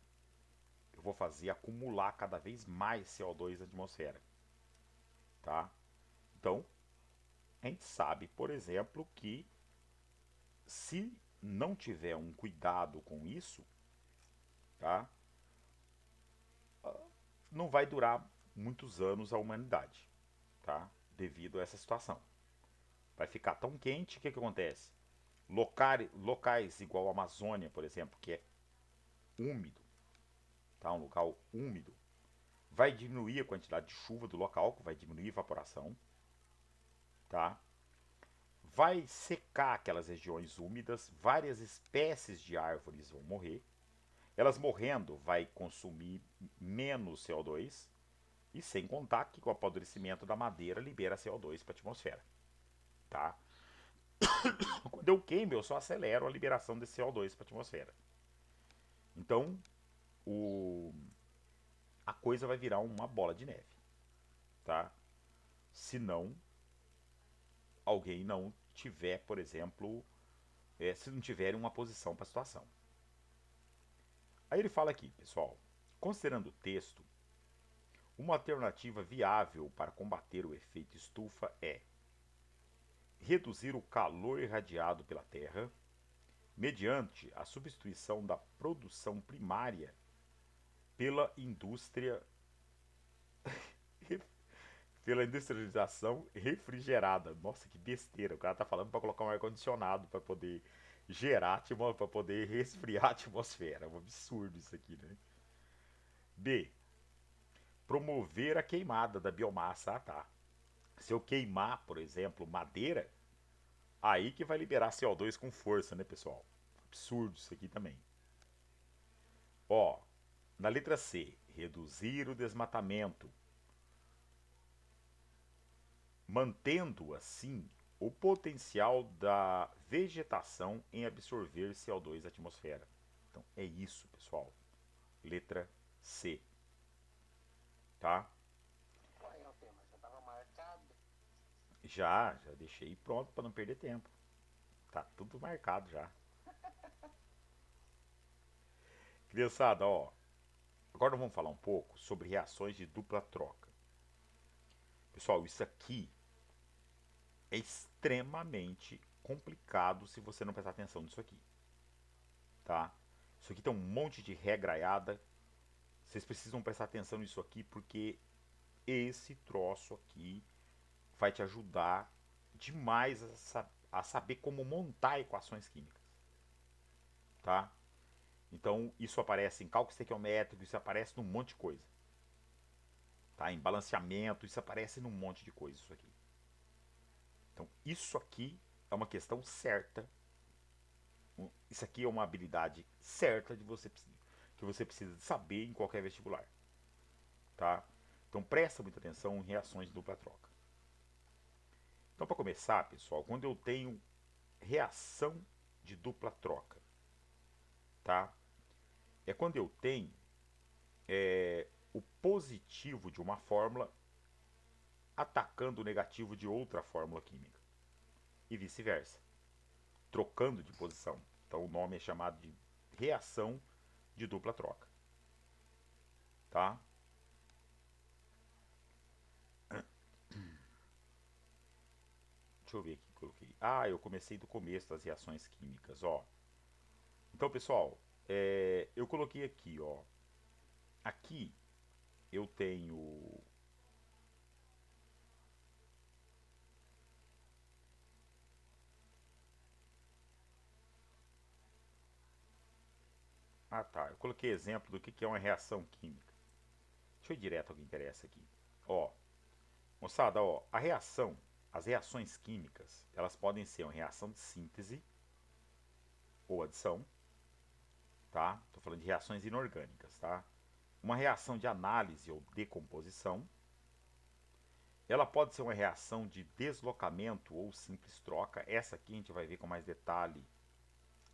Eu vou fazer acumular cada vez mais CO2 na atmosfera. Tá? Então, a gente sabe, por exemplo, que se não tiver um cuidado com isso, tá? Não vai durar muitos anos a humanidade, tá? Devido a essa situação. Vai ficar tão quente, o que acontece? Locais igual a Amazônia, por exemplo, que é úmido, tá? Um local úmido, vai diminuir a quantidade de chuva do local, que vai diminuir a evaporação, tá? Vai secar aquelas regiões úmidas, várias espécies de árvores vão morrer. Elas morrendo, vai consumir menos CO2, e sem contar que com o apodrecimento da madeira libera CO2 para a atmosfera, tá? Quando eu queimo, eu só acelero a liberação desse CO2 para a atmosfera. Então, a coisa vai virar uma bola de neve, tá? Se não alguém não tiver, por exemplo, se não tiver uma posição para a situação. Aí ele fala aqui, pessoal, considerando o texto, uma alternativa viável para combater o efeito estufa é reduzir o calor irradiado pela Terra mediante a substituição da produção primária pela indústria pela industrialização refrigerada. Nossa, que besteira. O cara tá falando para colocar um ar-condicionado para poder gerar, para poder resfriar a atmosfera. É um absurdo isso aqui, né? B. Promover a queimada da biomassa. Ah, tá. Se eu queimar, por exemplo, madeira, aí que vai liberar CO2 com força, né, pessoal? Absurdo isso aqui também. Ó, na letra C, reduzir o desmatamento, mantendo assim o potencial da vegetação em absorver CO2 da atmosfera. Então é isso, pessoal. Letra C. Tá? Uai, o tema já tava marcado. Já deixei pronto para não perder tempo. Tá tudo marcado já. Criançada, ó. Agora vamos falar um pouco sobre reações de dupla troca. Pessoal, isso aqui é extremamente complicado se você não prestar atenção nisso aqui. Tá? Isso aqui tem um monte de regraiada. Vocês precisam prestar atenção nisso aqui porque esse troço aqui vai te ajudar demais a saber como montar equações químicas. Tá? Então, isso aparece em cálculo estequiométrico, isso aparece num monte de coisa. Tá? Em balanceamento, isso aparece num monte de coisa, isso aqui. Então, isso aqui é uma questão certa. Isso aqui é uma habilidade certa de você, que você precisa saber em qualquer vestibular. Tá? Então, presta muita atenção em reações de dupla troca. Então, para começar, pessoal, quando eu tenho reação de dupla troca, tá? É quando eu tenho o positivo de uma fórmula atacando o negativo de outra fórmula química. E vice-versa. Trocando de posição. Então o nome é chamado de reação de dupla troca. Tá? Deixa eu ver aqui que eu coloquei. Ah, eu comecei do começo das reações químicas, ó. Então, pessoal, eu coloquei aqui, ó. Aqui eu tenho ah, tá. Eu coloquei exemplo do que é uma reação química. Deixa eu ir direto ao que interessa aqui. Ó, moçada, ó, as reações químicas, elas podem ser uma reação de síntese ou adição, tá? Estou falando de reações inorgânicas, tá? Uma reação de análise ou decomposição, ela pode ser uma reação de deslocamento ou simples troca. Essa aqui a gente vai ver com mais detalhe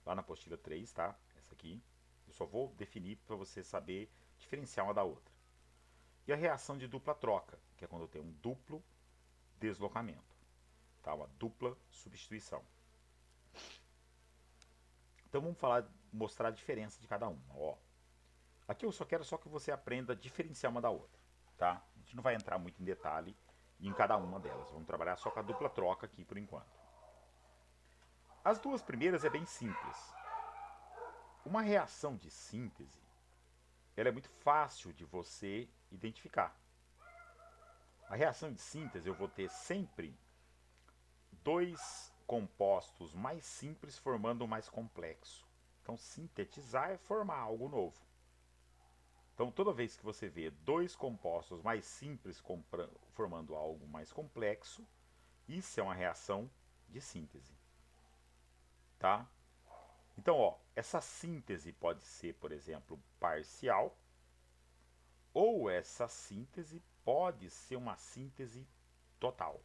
lá na apostila 3, tá? Essa aqui. Eu só vou definir para você saber diferenciar uma da outra. E a reação de dupla troca, que é quando eu tenho um duplo deslocamento, tá? Uma dupla substituição. Então vamos mostrar a diferença de cada uma. Ó, aqui eu só quero que você aprenda a diferenciar uma da outra, tá? A gente não vai entrar muito em detalhe em cada uma delas. Vamos trabalhar só com a dupla troca aqui por enquanto. As duas primeiras é bem simples. Uma reação de síntese, ela é muito fácil de você identificar. A reação de síntese eu vou ter sempre dois compostos mais simples formando um mais complexo. Então, sintetizar é formar algo novo. Então, toda vez que você vê dois compostos mais simples formando algo mais complexo, isso é uma reação de síntese. Tá? Então, ó, essa síntese pode ser, por exemplo, parcial, ou essa síntese pode ser uma síntese total.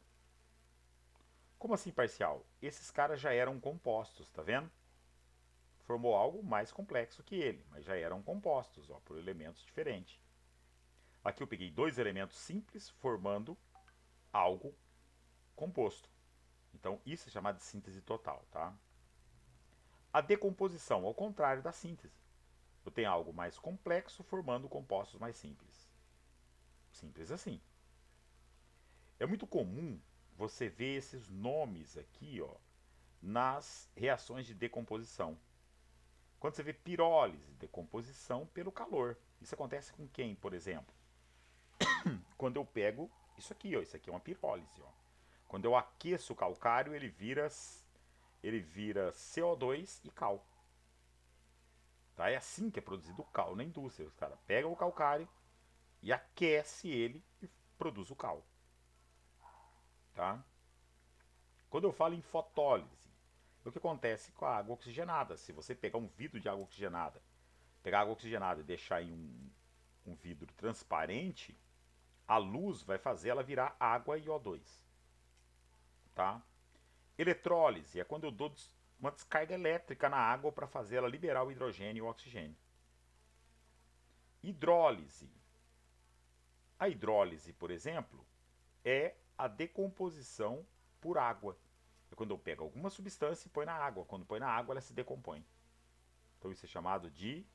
Como assim parcial? Esses caras já eram compostos, tá vendo? Formou algo mais complexo que ele, mas já eram compostos, ó, por elementos diferentes. Aqui eu peguei dois elementos simples formando algo composto. Então isso é chamado de síntese total, tá? A decomposição, ao contrário da síntese. Eu tenho algo mais complexo formando compostos mais simples. Simples assim. É muito comum você ver esses nomes aqui, ó, nas reações de decomposição. Quando você vê pirólise, decomposição pelo calor. Isso acontece com quem, por exemplo? Quando eu pego isso aqui, ó, isso aqui é uma pirólise, ó. Quando eu aqueço o calcário, ele vira CO2 e cal. Tá? É assim que é produzido o cal na indústria. Os caras pegam o calcário e aquece ele e produz o cal. Tá? Quando eu falo em fotólise, o que acontece com a água oxigenada? Se você pegar um vidro de água oxigenada, pegar água oxigenada e deixar em um vidro transparente, a luz vai fazer ela virar água e O2. Tá? Eletrólise é quando eu dou uma descarga elétrica na água para fazer ela liberar o hidrogênio e o oxigênio. Hidrólise. A hidrólise, por exemplo, é a decomposição por água. É quando eu pego alguma substância e põe na água. Quando põe na água, ela se decompõe. Então isso é chamado de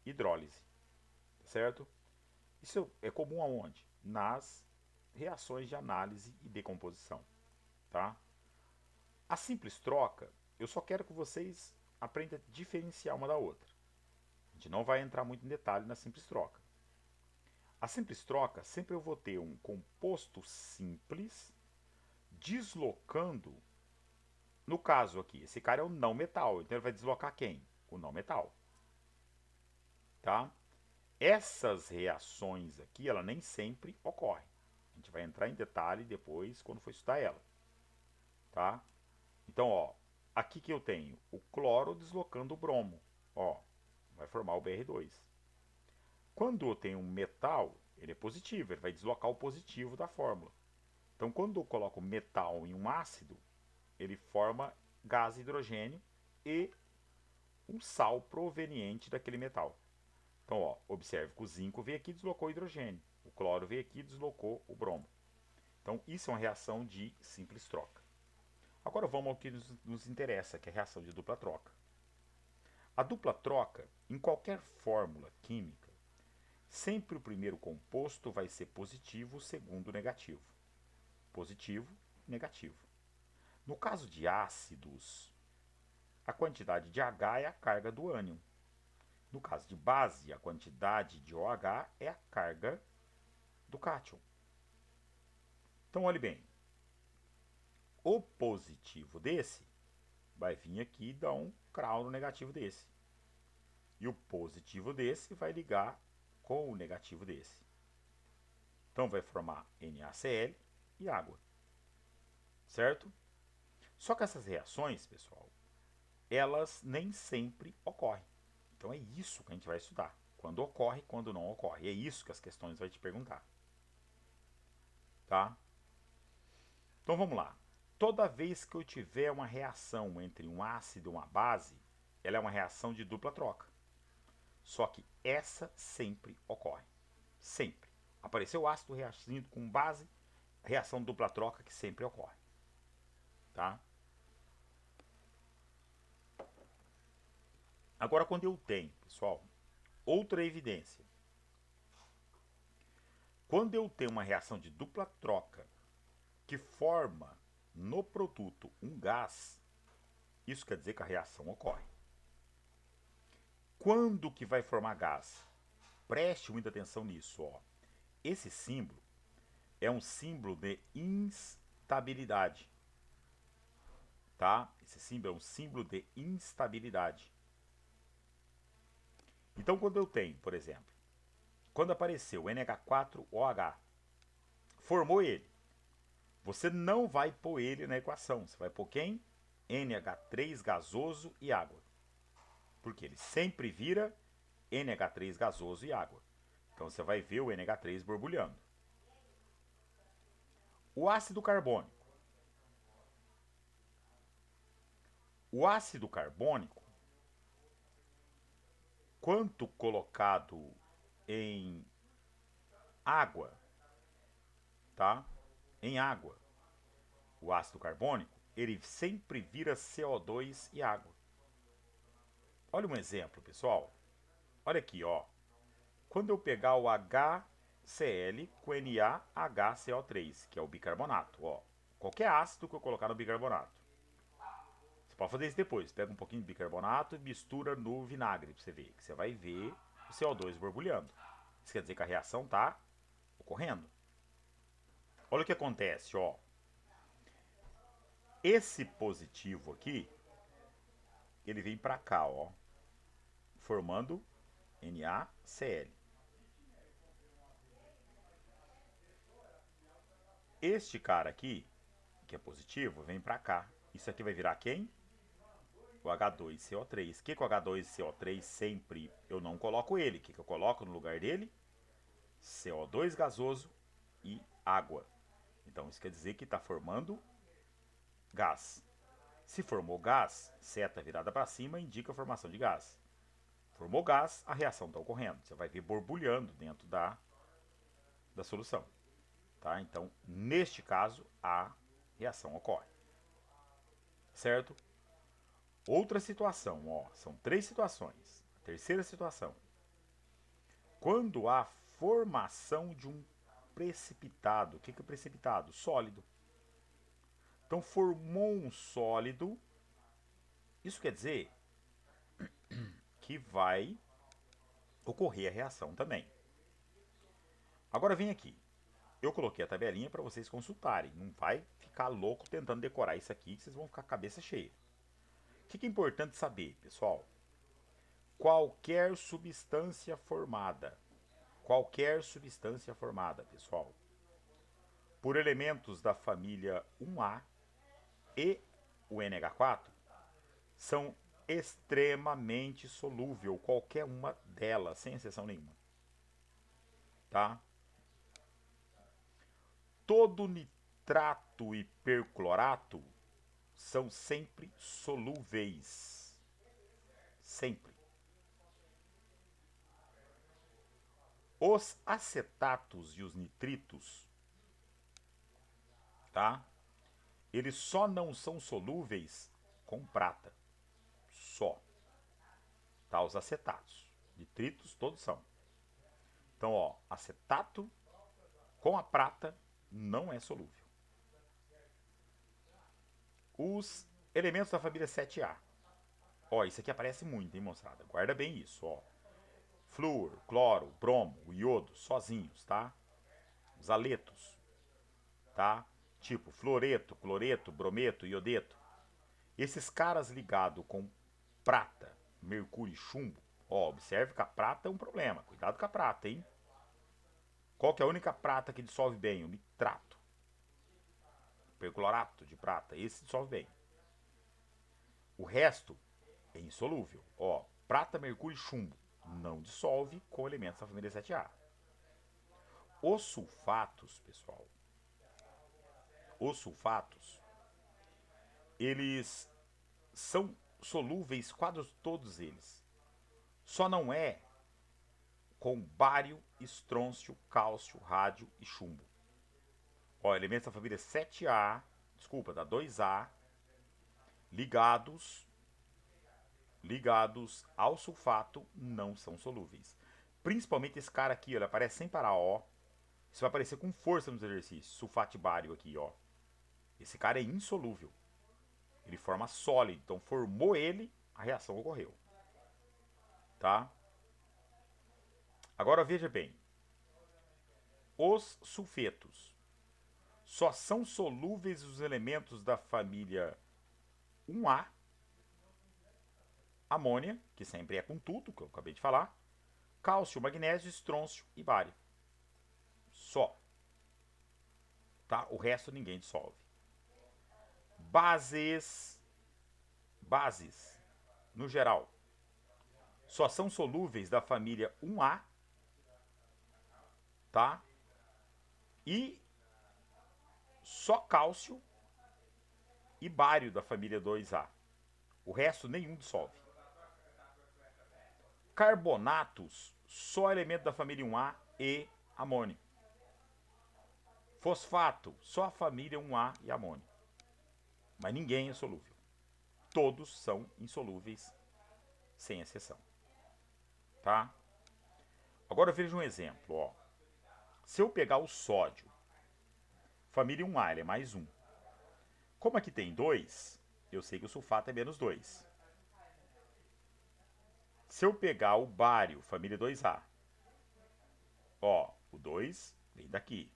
hidrólise. Certo? Isso é comum aonde? Nas reações de análise e decomposição. Tá? A simples troca, eu só quero que vocês aprendam a diferenciar uma da outra. A gente não vai entrar muito em detalhe na simples troca. A simples troca, sempre eu vou ter um composto simples deslocando. No caso aqui, esse cara é o não metal, então ele vai deslocar quem? O não metal. Tá? Essas reações aqui, ela nem sempre ocorrem. A gente vai entrar em detalhe depois quando for estudar ela. Tá? Então, ó, aqui que eu tenho o cloro deslocando o bromo. Ó, vai formar o Br2. Quando eu tenho um metal, ele é positivo, ele vai deslocar o positivo da fórmula. Então, quando eu coloco metal em um ácido, ele forma gás hidrogênio e um sal proveniente daquele metal. Então, ó, observe que o zinco veio aqui e deslocou o hidrogênio. O cloro veio aqui e deslocou o bromo. Então, isso é uma reação de simples troca. Agora vamos ao que nos interessa, que é a reação de dupla troca. A dupla troca, em qualquer fórmula química, sempre o primeiro composto vai ser positivo, o segundo negativo. Positivo, negativo. No caso de ácidos, a quantidade de H é a carga do ânion. No caso de base, a quantidade de OH é a carga do cátion. Então, olhe bem. O positivo desse vai vir aqui e dar um crau no negativo desse. E o positivo desse vai ligar com o negativo desse. Então, vai formar NaCl e água. Certo? Só que essas reações, pessoal, elas nem sempre ocorrem. Então é isso que a gente vai estudar. Quando ocorre, quando não ocorre. É isso que as questões vão te perguntar. Tá? Então vamos lá. Toda vez que eu tiver uma reação entre um ácido e uma base, ela é uma reação de dupla troca. Só que essa sempre ocorre. Sempre. Apareceu ácido reagindo com base, reação dupla troca que sempre ocorre. Tá? Agora, quando eu tenho, pessoal, outra evidência. Quando eu tenho uma reação de dupla troca que forma no produto um gás, isso quer dizer que a reação ocorre. Quando que vai formar gás? Preste muita atenção nisso, ó. Esse símbolo é um símbolo de instabilidade, tá? Esse símbolo é um símbolo de instabilidade. Então, quando eu tenho, por exemplo, quando apareceu o NH4OH, formou ele. Você não vai pôr ele na equação. Você vai pôr quem? NH3 gasoso e água. Porque ele sempre vira NH3 gasoso e água. Então você vai ver o NH3 borbulhando. O ácido carbônico. O ácido carbônico, quanto colocado em água, tá? Em água, o ácido carbônico, ele sempre vira CO2 e água. Olha um exemplo, pessoal. Olha aqui, ó. Quando eu pegar o HCl com NaHCO3, que é o bicarbonato, ó. Qualquer ácido que eu colocar no bicarbonato. Você pode fazer isso depois. Pega um pouquinho de bicarbonato e mistura no vinagre pra você ver. Que você vai ver o CO2 borbulhando. Isso quer dizer que a reação está ocorrendo. Olha o que acontece, ó. Esse positivo aqui, ele vem para cá, ó, formando NaCl. Este cara aqui, que é positivo, vem para cá. Isso aqui vai virar quem? O H2CO3. O que é o H2CO3 sempre eu não coloco ele? O que eu coloco no lugar dele? CO2 gasoso e água. Então isso quer dizer que está formando gás. Se formou gás, seta virada para cima indica a formação de gás. Formou gás, a reação está ocorrendo. Você vai ver borbulhando dentro da solução. Tá? Então, neste caso, a reação ocorre. Certo? Outra situação, ó, são 3 situações. A terceira situação. Quando há formação de um precipitado. O que é precipitado? Sólido. Então, formou um sólido. Isso quer dizer que vai ocorrer a reação também. Agora vem aqui. Eu coloquei a tabelinha para vocês consultarem. Não vai ficar louco tentando decorar isso aqui, que vocês vão ficar com a cabeça cheia. O que é importante saber, pessoal? Qualquer substância formada, pessoal, por elementos da família 1A e o NH4, são extremamente solúvel, qualquer uma delas, sem exceção nenhuma. Tá? Todo nitrato e perclorato são sempre solúveis. Sempre. Os acetatos e os nitritos, tá? Eles só não são solúveis com prata. Só. Tá? Os acetatos. Nitritos todos são. Então, ó, acetato com a prata não é solúvel. Os elementos da família 7A. Ó, isso aqui aparece muito, hein, moçada? Guarda bem isso, ó. Flúor, cloro, bromo, o iodo, sozinhos, tá? Os aletos, tá? Tipo fluoreto, cloreto, brometo, iodeto. Esses caras ligados com prata, mercúrio e chumbo, ó, observe que a prata é um problema. Cuidado com a prata, hein? Qual que é a única prata que dissolve bem? O nitrato. Perclorato de prata, esse dissolve bem. O resto é insolúvel. Ó, prata, mercúrio e chumbo. Não dissolve com elementos da família 7A. Os sulfatos, pessoal, eles são solúveis quase todos eles. Só não é com bário, estrôncio, cálcio, rádio e chumbo. Ó, elementos da família 7A, desculpa, da 2A, ligados ao sulfato, não são solúveis. Principalmente esse cara aqui, ó, ele aparece sem parar, ó. Isso vai aparecer com força nos exercícios. Sulfato bário aqui, ó. Esse cara é insolúvel. Ele forma sólido. Então, formou ele, a reação ocorreu. Tá? Agora, veja bem. Os sulfetos só são solúveis os elementos da família 1A, amônia, que sempre é com tudo, que eu acabei de falar, cálcio, magnésio, estrôncio e bário. Só. Tá? O resto ninguém dissolve. Bases, no geral, só são solúveis da família 1A, tá? E só cálcio e bário da família 2A. O resto nenhum dissolve. Carbonatos, só elemento da família 1A e amônio. Fosfato, só a família 1A e amônio. Mas ninguém é solúvel. Todos são insolúveis, sem exceção. Tá? Agora veja um exemplo, ó. Se eu pegar o sódio, família 1A, ele é mais 1. Como aqui tem 2, eu sei que o sulfato é menos 2. Se eu pegar o bário, família 2A, ó, o 2 vem daqui.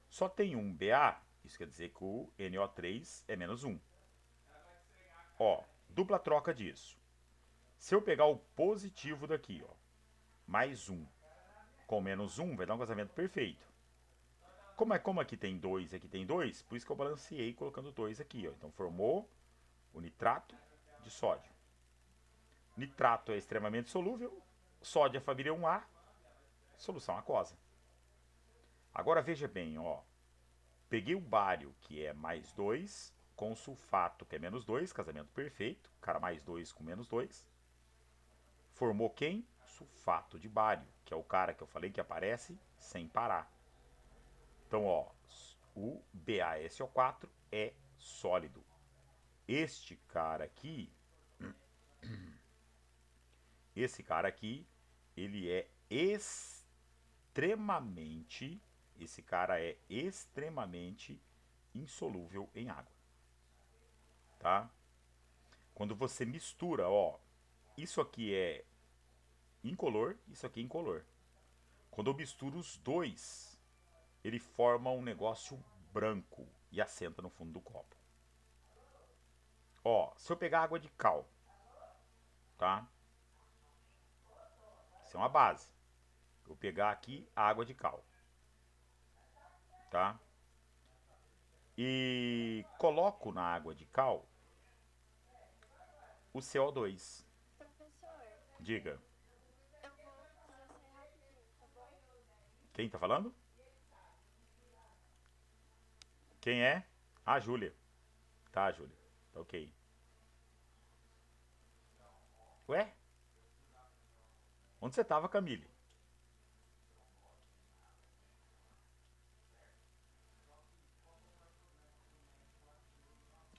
Só tem um Ba, isso quer dizer que o NO3 é menos 1. Ó, dupla troca disso. Se eu pegar o positivo daqui, ó, mais 1 com menos 1, vai dar um casamento perfeito. Como aqui tem 2 e aqui tem 2, por isso que eu balanceei colocando 2 aqui, ó. Então formou o nitrato de sódio. Nitrato é extremamente solúvel, sódio é família 1A, solução aquosa. Agora veja bem, ó. Peguei o bário, que é mais 2, com o sulfato, que é menos 2, casamento perfeito, cara mais 2 com menos 2. Formou quem? Sulfato de bário, que é o cara que eu falei que aparece sem parar. Então, ó, o BaSO4 é sólido. Este cara aqui, ele é extremamente insolúvel em água. Tá? Quando você mistura, ó, isso aqui é incolor, isso aqui é incolor. Quando eu misturo os dois, ele forma um negócio branco e assenta no fundo do copo. Ó, se eu pegar água de cal, tá? Isso é uma base. Eu vou pegar aqui a água de cal, tá? E coloco na água de cal o CO2. Professor, Diga, eu vou precisar sair rapidinho, tá bom? quem tá falando? Quem é? Ah, Júlia. Tá, Júlia. Tá ok. Ué? Onde você tava, Camille?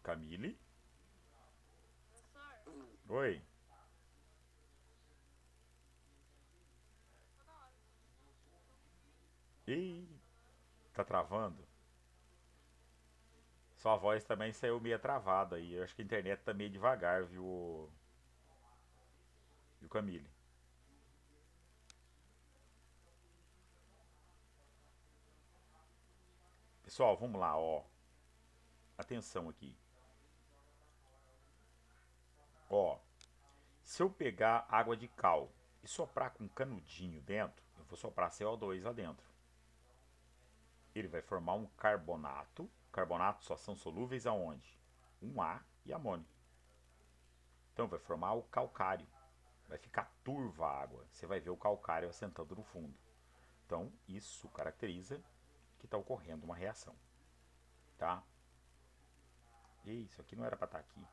Camille? Professor, Oi. Ih, tá travando? Sua voz também saiu meio travada aí. Eu acho que a internet tá meio devagar, viu, Camille? Pessoal, vamos lá, ó. Atenção aqui. Ó, se eu pegar água de cal e soprar com um canudinho dentro, eu vou soprar CO2 lá dentro. Ele vai formar um carbonato. Carbonatos só são solúveis aonde? 1A e amônio. Então vai formar o calcário. vai ficar turva a água. Você vai ver o calcário assentando no fundo. Então, isso caracteriza que está ocorrendo uma reação. Tá? E isso aqui não era para estar aqui.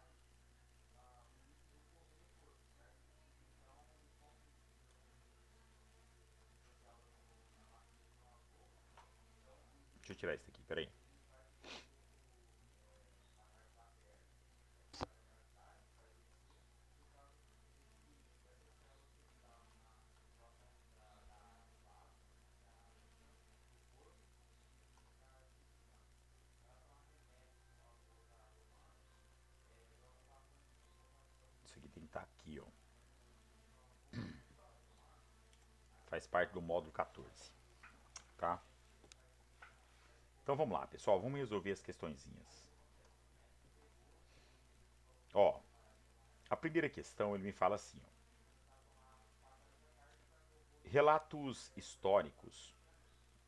Deixa eu tirar isso aqui, peraí. Isso aqui tem que estar aqui, ó. Faz parte do módulo 14, tá? Então vamos lá, pessoal, vamos resolver as questõezinhas. Ó, a primeira questão ele me fala assim, ó. Relatos históricos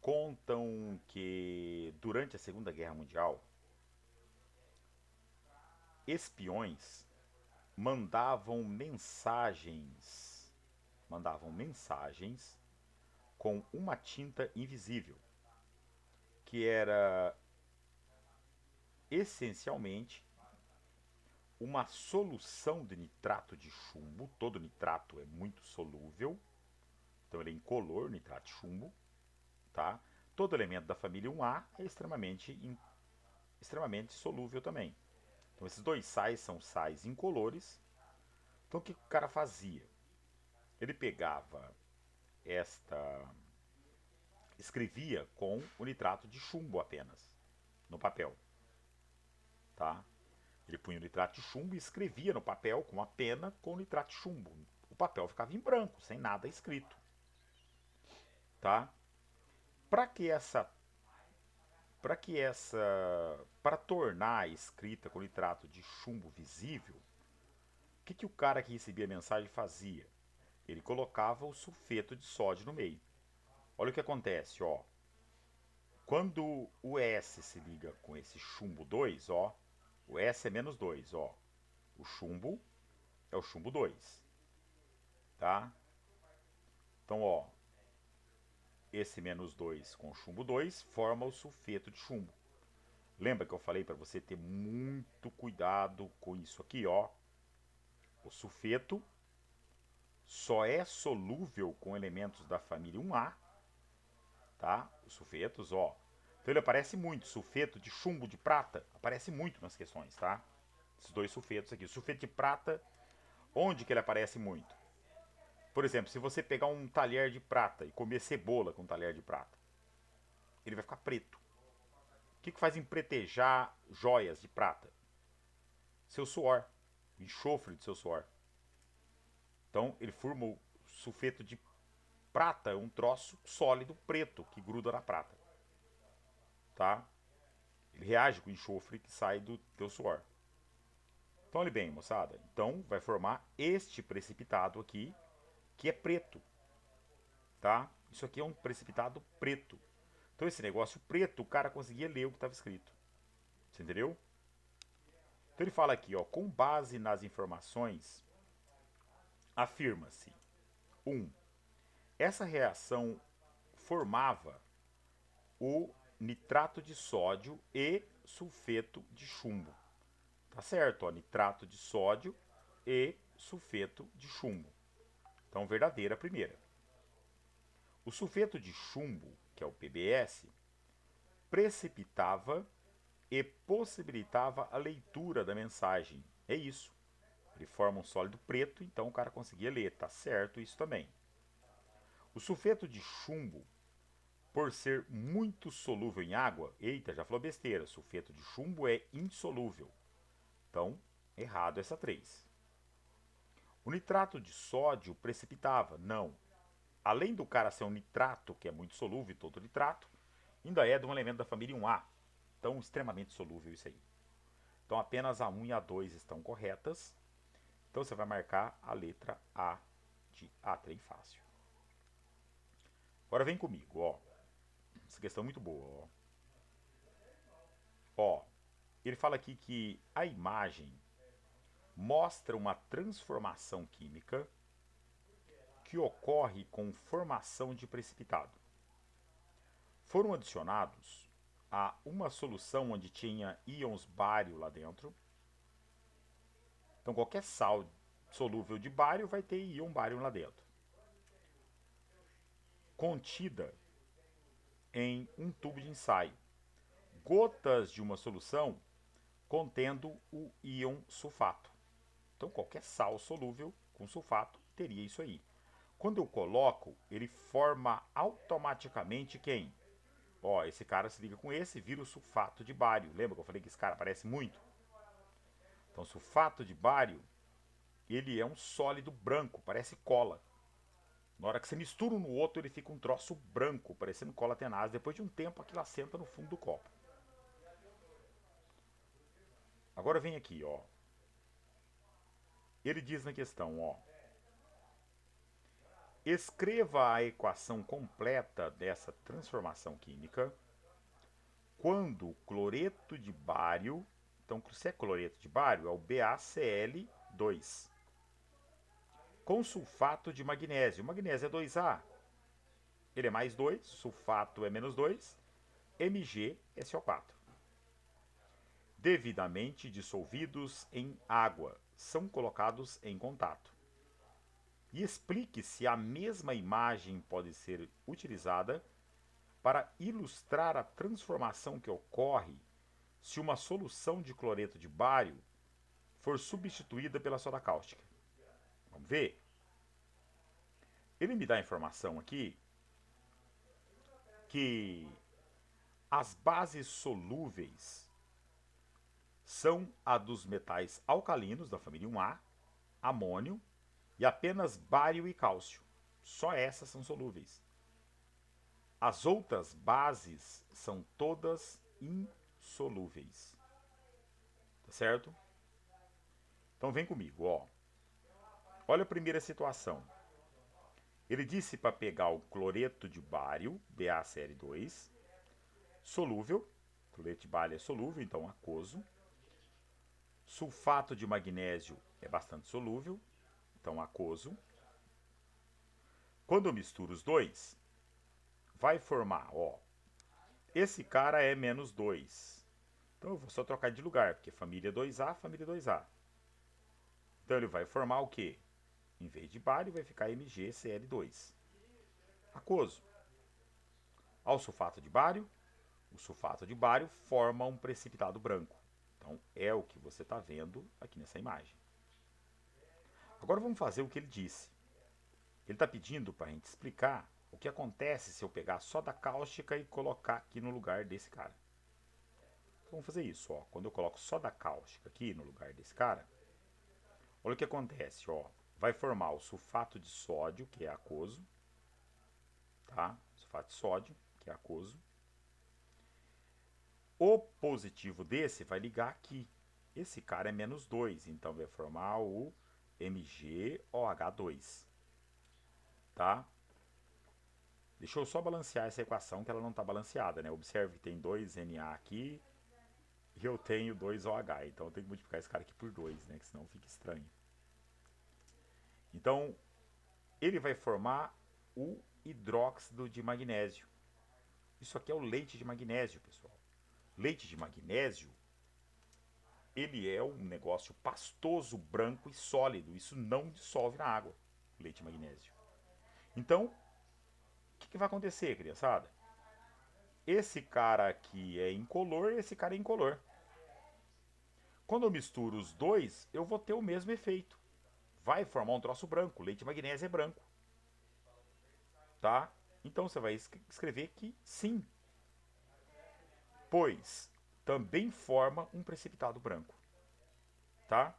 contam que durante a Segunda Guerra Mundial, espiões mandavam mensagens com uma tinta invisível, que era essencialmente uma solução de nitrato de chumbo. Todo nitrato é muito solúvel, então ele é incolor, nitrato de chumbo, tá? Todo elemento da família 1A é extremamente solúvel também. Então esses dois sais são sais incolores. Então o que o cara fazia? Ele pegava escrevia com o nitrato de chumbo apenas no papel, tá? Ele punha o nitrato de chumbo e escrevia no papel com a pena com o nitrato de chumbo. O papel ficava em branco, sem nada escrito, tá? Para tornar a escrita com nitrato de chumbo visível, o que o cara que recebia a mensagem fazia? Ele colocava o sulfeto de sódio no meio. Olha o que acontece, ó. Quando o S se liga com esse chumbo 2, ó, o S é menos 2, ó. O chumbo é o chumbo 2, tá? Então, ó, esse menos 2 com o chumbo 2 forma o sulfeto de chumbo. Lembra que eu falei para você ter muito cuidado com isso aqui, ó. O sulfeto só é solúvel com elementos da família 1A, tá? Os sulfetos, ó. Então ele aparece muito, sulfeto de chumbo de prata, aparece muito nas questões, tá? Esses dois sulfetos aqui. O sulfeto de prata, onde que ele aparece muito? Por exemplo, se você pegar um talher de prata e comer cebola com um talher de prata, ele vai ficar preto. O que faz empretejar joias de prata? Seu suor, o enxofre do seu suor. Então ele forma o sulfeto de prata, um troço sólido preto que gruda na prata, tá? Ele reage com o enxofre que sai do teu suor. Então olhe bem, moçada. Então vai formar este precipitado aqui, que é preto, tá? Isso aqui é um precipitado preto. Então esse negócio preto, o cara conseguia ler o que estava escrito. Você entendeu? Então ele fala aqui, ó, com base nas informações, afirma-se: 1. Essa reação formava o nitrato de sódio e sulfeto de chumbo. Tá certo, ó, nitrato de sódio e sulfeto de chumbo. Então, verdadeira a primeira. O sulfeto de chumbo, que é o PBS, precipitava e possibilitava a leitura da mensagem. É isso. Ele forma um sólido preto, então o cara conseguia ler. Tá certo isso também. O sulfeto de chumbo, por ser muito solúvel em água, eita, já falou besteira, sulfeto de chumbo é insolúvel. Então, errado essa 3. O nitrato de sódio precipitava? Não. Além do cara ser um nitrato, que é muito solúvel, todo nitrato, ainda é de um elemento da família 1A. Então, extremamente solúvel isso aí. Então, apenas a 1 e a 2 estão corretas. Então, você vai marcar a letra A de A-trem fácil. Agora vem comigo, ó. Essa questão é muito boa, ó. Ó, ele fala aqui que a imagem mostra uma transformação química que ocorre com formação de precipitado. Foram adicionados a uma solução onde tinha íons bário lá dentro. Então qualquer sal solúvel de bário vai ter íon bário lá dentro. Contida em um tubo de ensaio. Gotas de uma solução contendo o íon sulfato. Então qualquer sal solúvel com sulfato teria isso aí. Quando eu coloco, ele forma automaticamente quem? Ó, esse cara se liga com esse, vira o sulfato de bário. Lembra que eu falei que esse cara aparece muito? Então sulfato de bário, ele é um sólido branco, parece cola. Na hora que você mistura um no outro, ele fica um troço branco, parecendo cola tenaz. Depois de um tempo, aquilo assenta no fundo do copo. Agora vem aqui, ó. Ele diz na questão, ó. Escreva a equação completa dessa transformação química quando o cloreto de bário, então se é cloreto de bário, é o BaCl2, com sulfato de magnésio. O magnésio é 2A, ele é mais 2, sulfato é menos 2, MgSO4. Devidamente dissolvidos em água, são colocados em contato. E explique se a mesma imagem pode ser utilizada para ilustrar a transformação que ocorre se uma solução de cloreto de bário for substituída pela soda cáustica. Vamos ver? Ele me dá a informação aqui que as bases solúveis são a dos metais alcalinos da família 1A, amônio, e apenas bário e cálcio. Só essas são solúveis. As outras bases são todas insolúveis. Tá certo? Então vem comigo, ó. Olha a primeira situação. Ele disse para pegar o cloreto de bário, BaCl2, solúvel. Cloreto de bário é solúvel, então aquoso. Sulfato de magnésio é bastante solúvel, então aquoso. Quando eu misturo os dois, vai formar, ó, esse cara é menos 2. Então eu vou só trocar de lugar, porque família 2A, família 2A. Então ele vai formar o quê? Em vez de bário, vai ficar MgCl2. Aquoso. Ao sulfato de bário, o sulfato de bário forma um precipitado branco. Então é o que você está vendo aqui nessa imagem. Agora vamos fazer o que ele disse. Ele está pedindo para a gente explicar o que acontece se eu pegar soda cáustica e colocar aqui no lugar desse cara. Então vamos fazer isso, ó. Quando eu coloco soda cáustica aqui no lugar desse cara, olha o que acontece, ó. Vai formar o sulfato de sódio, que é aquoso, tá? Sulfato de sódio, que é aquoso. O positivo desse vai ligar aqui. Esse cara é menos 2, então vai formar o MgOH2, tá? Deixa eu só balancear essa equação, que ela não está balanceada, né? Observe que tem 2Na aqui e eu tenho 2OH, então eu tenho que multiplicar esse cara aqui por 2, né? Que senão fica estranho. Então, ele vai formar o hidróxido de magnésio. Isso aqui é o leite de magnésio, pessoal. Leite de magnésio, ele é um negócio pastoso, branco e sólido. Isso não dissolve na água, leite de magnésio. Então, o que vai acontecer, criançada? Esse cara aqui é incolor, esse cara é incolor. Quando eu misturo os dois, eu vou ter o mesmo efeito. Vai formar um troço branco, leite de magnésio é branco. Tá? Então você vai escrever que sim, pois também forma um precipitado branco. Tá?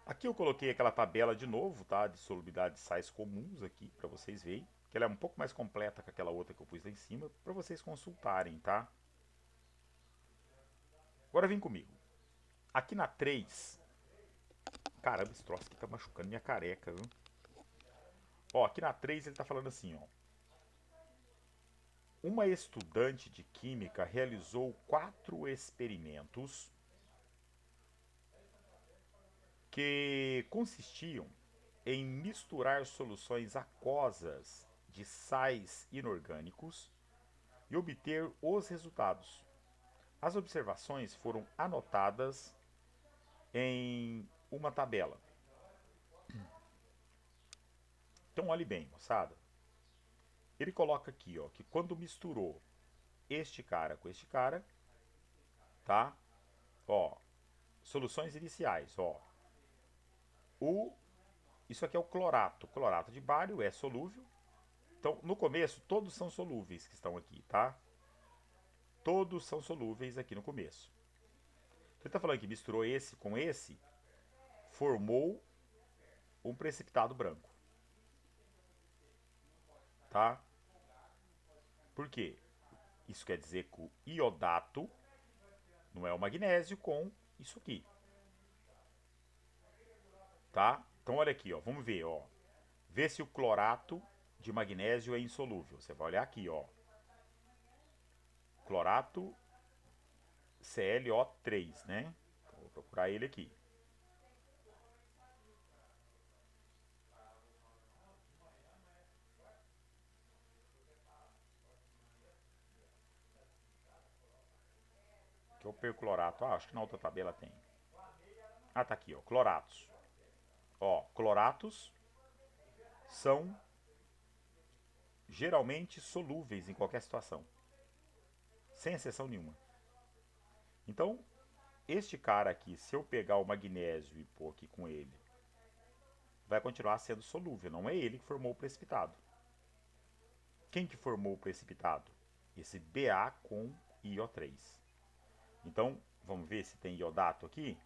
Aqui eu coloquei aquela tabela de novo, tá? De solubilidade de sais comuns aqui, para vocês verem. Que ela é um pouco mais completa que aquela outra que eu pus lá em cima, para vocês consultarem, tá? Agora vem comigo. Aqui na 3... Caramba, esse troço aqui tá machucando minha careca, viu? Ó, aqui na 3 ele tá falando assim, ó. Uma estudante de química realizou 4 experimentos que consistiam em misturar soluções aquosas de sais inorgânicos e obter os resultados. As observações foram anotadas em uma tabela. Então olhe bem, moçada. Ele coloca aqui, ó, que quando misturou este cara com este cara, tá? Ó, soluções iniciais, ó. Isso aqui é o clorato. Clorato de bário é solúvel. Então, no começo, todos são solúveis que estão aqui, tá? Todos são solúveis aqui no começo. Ele está falando que misturou esse com esse, formou um precipitado branco. Tá? Por quê? Isso quer dizer que o iodato não é o magnésio com isso aqui. Tá? Então olha aqui, ó, vamos ver, ó. Vê se o clorato de magnésio é insolúvel. Você vai olhar aqui, ó. Clorato ClO3, né? Então, vou procurar ele aqui. Que é o perclorato. Ah, acho que na outra tabela tem. Ah, tá aqui, ó. Cloratos. Ó, cloratos são geralmente solúveis em qualquer situação. Sem exceção nenhuma. Então, este cara aqui, se eu pegar o magnésio e pôr aqui com ele, vai continuar sendo solúvel. Não é ele que formou o precipitado. Quem que formou o precipitado? Esse Ba com IO3. Então, vamos ver se tem iodato aqui.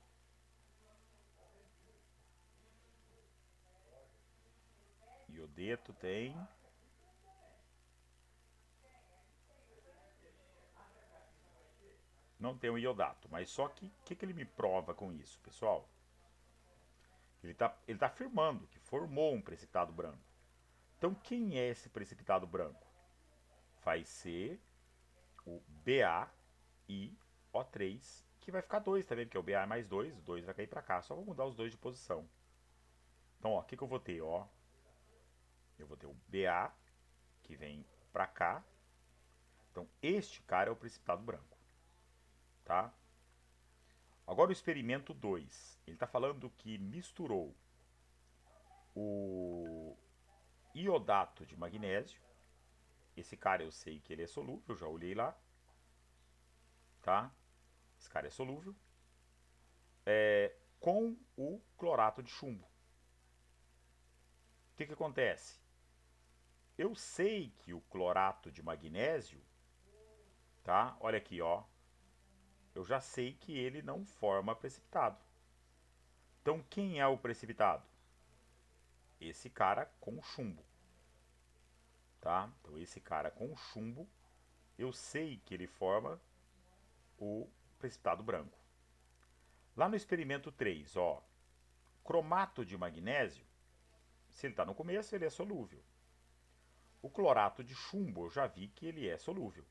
Iodeto tem. Não tem o iodato, mas só que o que ele me prova com isso, pessoal? Ele tá afirmando que formou um precipitado branco. Então, quem é esse precipitado branco? Vai ser o BaIO3, que vai ficar 2 também, porque o Ba é mais 2, o 2 vai cair para cá, só vou mudar os dois de posição. Então, ó, o que eu vou ter, ó? Eu vou ter o Ba, que vem para cá. Então, este cara é o precipitado branco, tá? Agora o experimento 2. Ele está falando que misturou o iodato de magnésio. Esse cara eu sei que ele é solúvel, eu já olhei lá. Tá? Esse cara é solúvel. Com o clorato de chumbo. O que acontece? Eu sei que o clorato de magnésio, tá? Olha aqui, ó. Eu já sei que ele não forma precipitado. Então, quem é o precipitado? Esse cara com chumbo. Tá? Então, esse cara com chumbo, eu sei que ele forma o precipitado branco. Lá no experimento 3, ó, cromato de magnésio, se ele está no começo, ele é solúvel. O clorato de chumbo, eu já vi que ele é solúvel.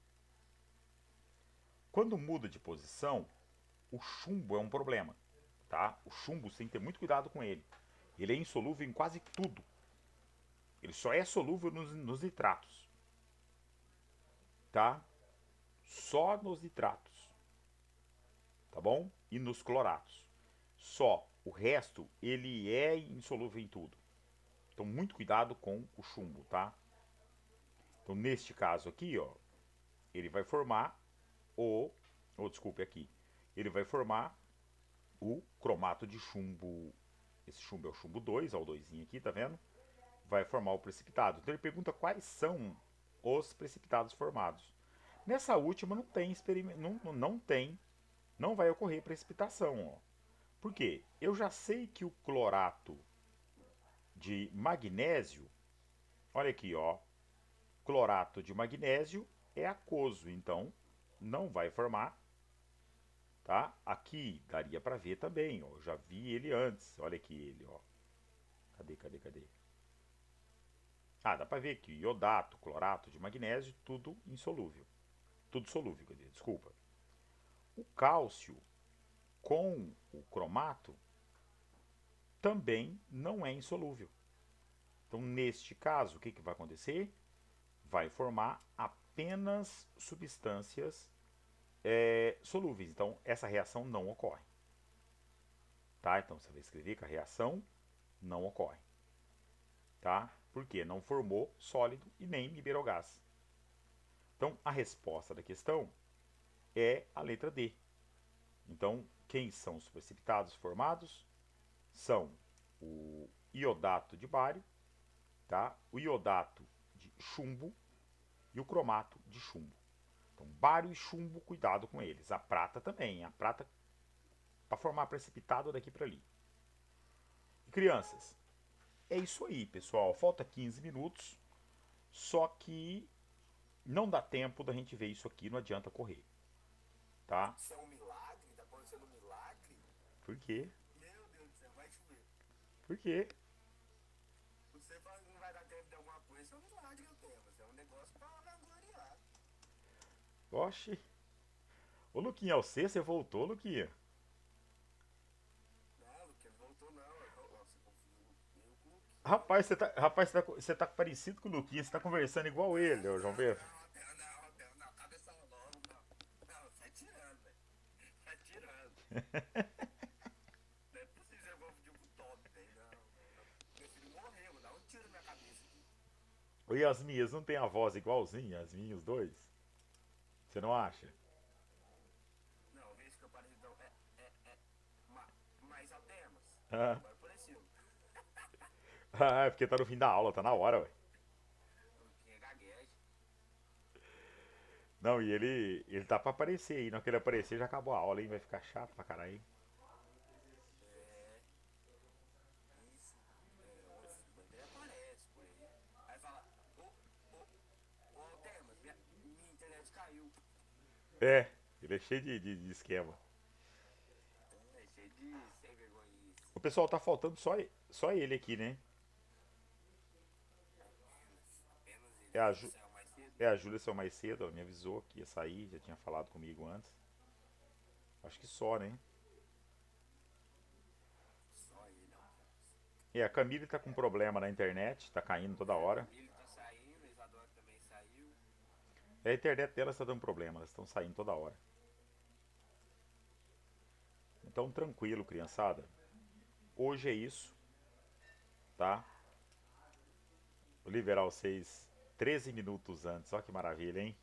Quando muda de posição, o chumbo é um problema, tá? O chumbo, você tem que ter muito cuidado com ele. Ele é insolúvel em quase tudo. Ele só é solúvel nos nitratos, tá? Só nos nitratos, tá bom? E nos cloratos. Só. O resto, ele é insolúvel em tudo. Então, muito cuidado com o chumbo, tá? Então, neste caso aqui, ó, ele vai formar desculpe, aqui. Ele vai formar o cromato de chumbo. Esse chumbo é o chumbo 2, ó, o 2 aqui, tá vendo? Vai formar o precipitado. Então, ele pergunta quais são os precipitados formados. Nessa última, não tem experimento, não vai ocorrer precipitação, ó. Por quê? Eu já sei que o clorato de magnésio, olha aqui, ó, clorato de magnésio é aquoso, então não vai formar, tá? Aqui daria para ver também, ó, eu já vi ele antes, olha aqui ele, ó. Cadê? Ah, dá para ver que iodato, clorato de magnésio, tudo insolúvel. Tudo solúvel, quer dizer, desculpa. O cálcio com o cromato também não é insolúvel. Então, neste caso, o que vai acontecer? Vai formar apenas substâncias solúveis. Então, essa reação não ocorre. Tá? Então, você vai escrever que a reação não ocorre. Tá? Porque não formou sólido e nem liberou gás. Então, a resposta da questão é a letra D. Então, quem são os precipitados formados? São o iodato de bário, tá? O iodato de chumbo e o cromato de chumbo. Então, bário e chumbo, cuidado com eles. A prata também. A prata para formar precipitado daqui para ali. E, crianças, é isso aí, pessoal. Falta 15 minutos. Só que não dá tempo da gente ver isso aqui. Não adianta correr. Tá? Isso é um milagre? Tá acontecendo um milagre? Por quê? Meu Deus do céu, vai chover. Por quê? Você fala que não vai dar tempo de alguma coisa, isso é um milagre que eu tenho. Mas é um negócio pra vangloriar. Oxi. Ô, Luquinha, você voltou, Luquinha? Não, Luquinha, não voltou não. Você confundiu eu com o Luquinha. Rapaz, você tá parecido com o Luquinha. Você tá conversando igual ele, ô João Pedro. Não, cabeça logo, não. Não, sai tirando, velho. Sai tirando. Não é possível eu confundir com o Top, velho. Não. Meu filho morreu, vou dar um tiro na minha cabeça aqui. E as minhas não tem a voz igualzinha, as minhas, os dois? Você não acha? Não, vejo que eu parei então. Mais Altemas. Ah, Agora apareceu. é porque tá no fim da aula, tá na hora, ué. Luquinha gagueja. Não, e ele tá pra aparecer aí. Na hora que ele aparecer, já acabou a aula, hein? Vai ficar chato pra caralho, hein? Isso. Mas ele aparece por aí. Aí fala, ô Altemas, minha internet caiu. É, ele é cheio de esquema. É cheio de sem vergonhice. O pessoal tá faltando só ele aqui, né? Apenas ele. É a, Ele Ju, saiu mais cedo. é a Júlia saiu mais cedo, ela me avisou que ia sair, já tinha falado comigo antes. Acho que só, né? Só ele, não. É, a Camille tá com problema na internet, tá caindo toda hora. O Milho tá saindo, a Isadora também saiu. A internet delas tá dando problema, elas estão saindo toda hora. Então, tranquilo, criançada. Hoje é isso, tá? Vou liberar vocês 13 minutos antes, olha que maravilha, hein?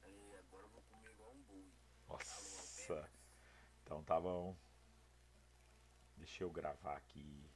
Aí agora eu vou comer igual um boi. Nossa, então tá bom. Deixa eu gravar aqui.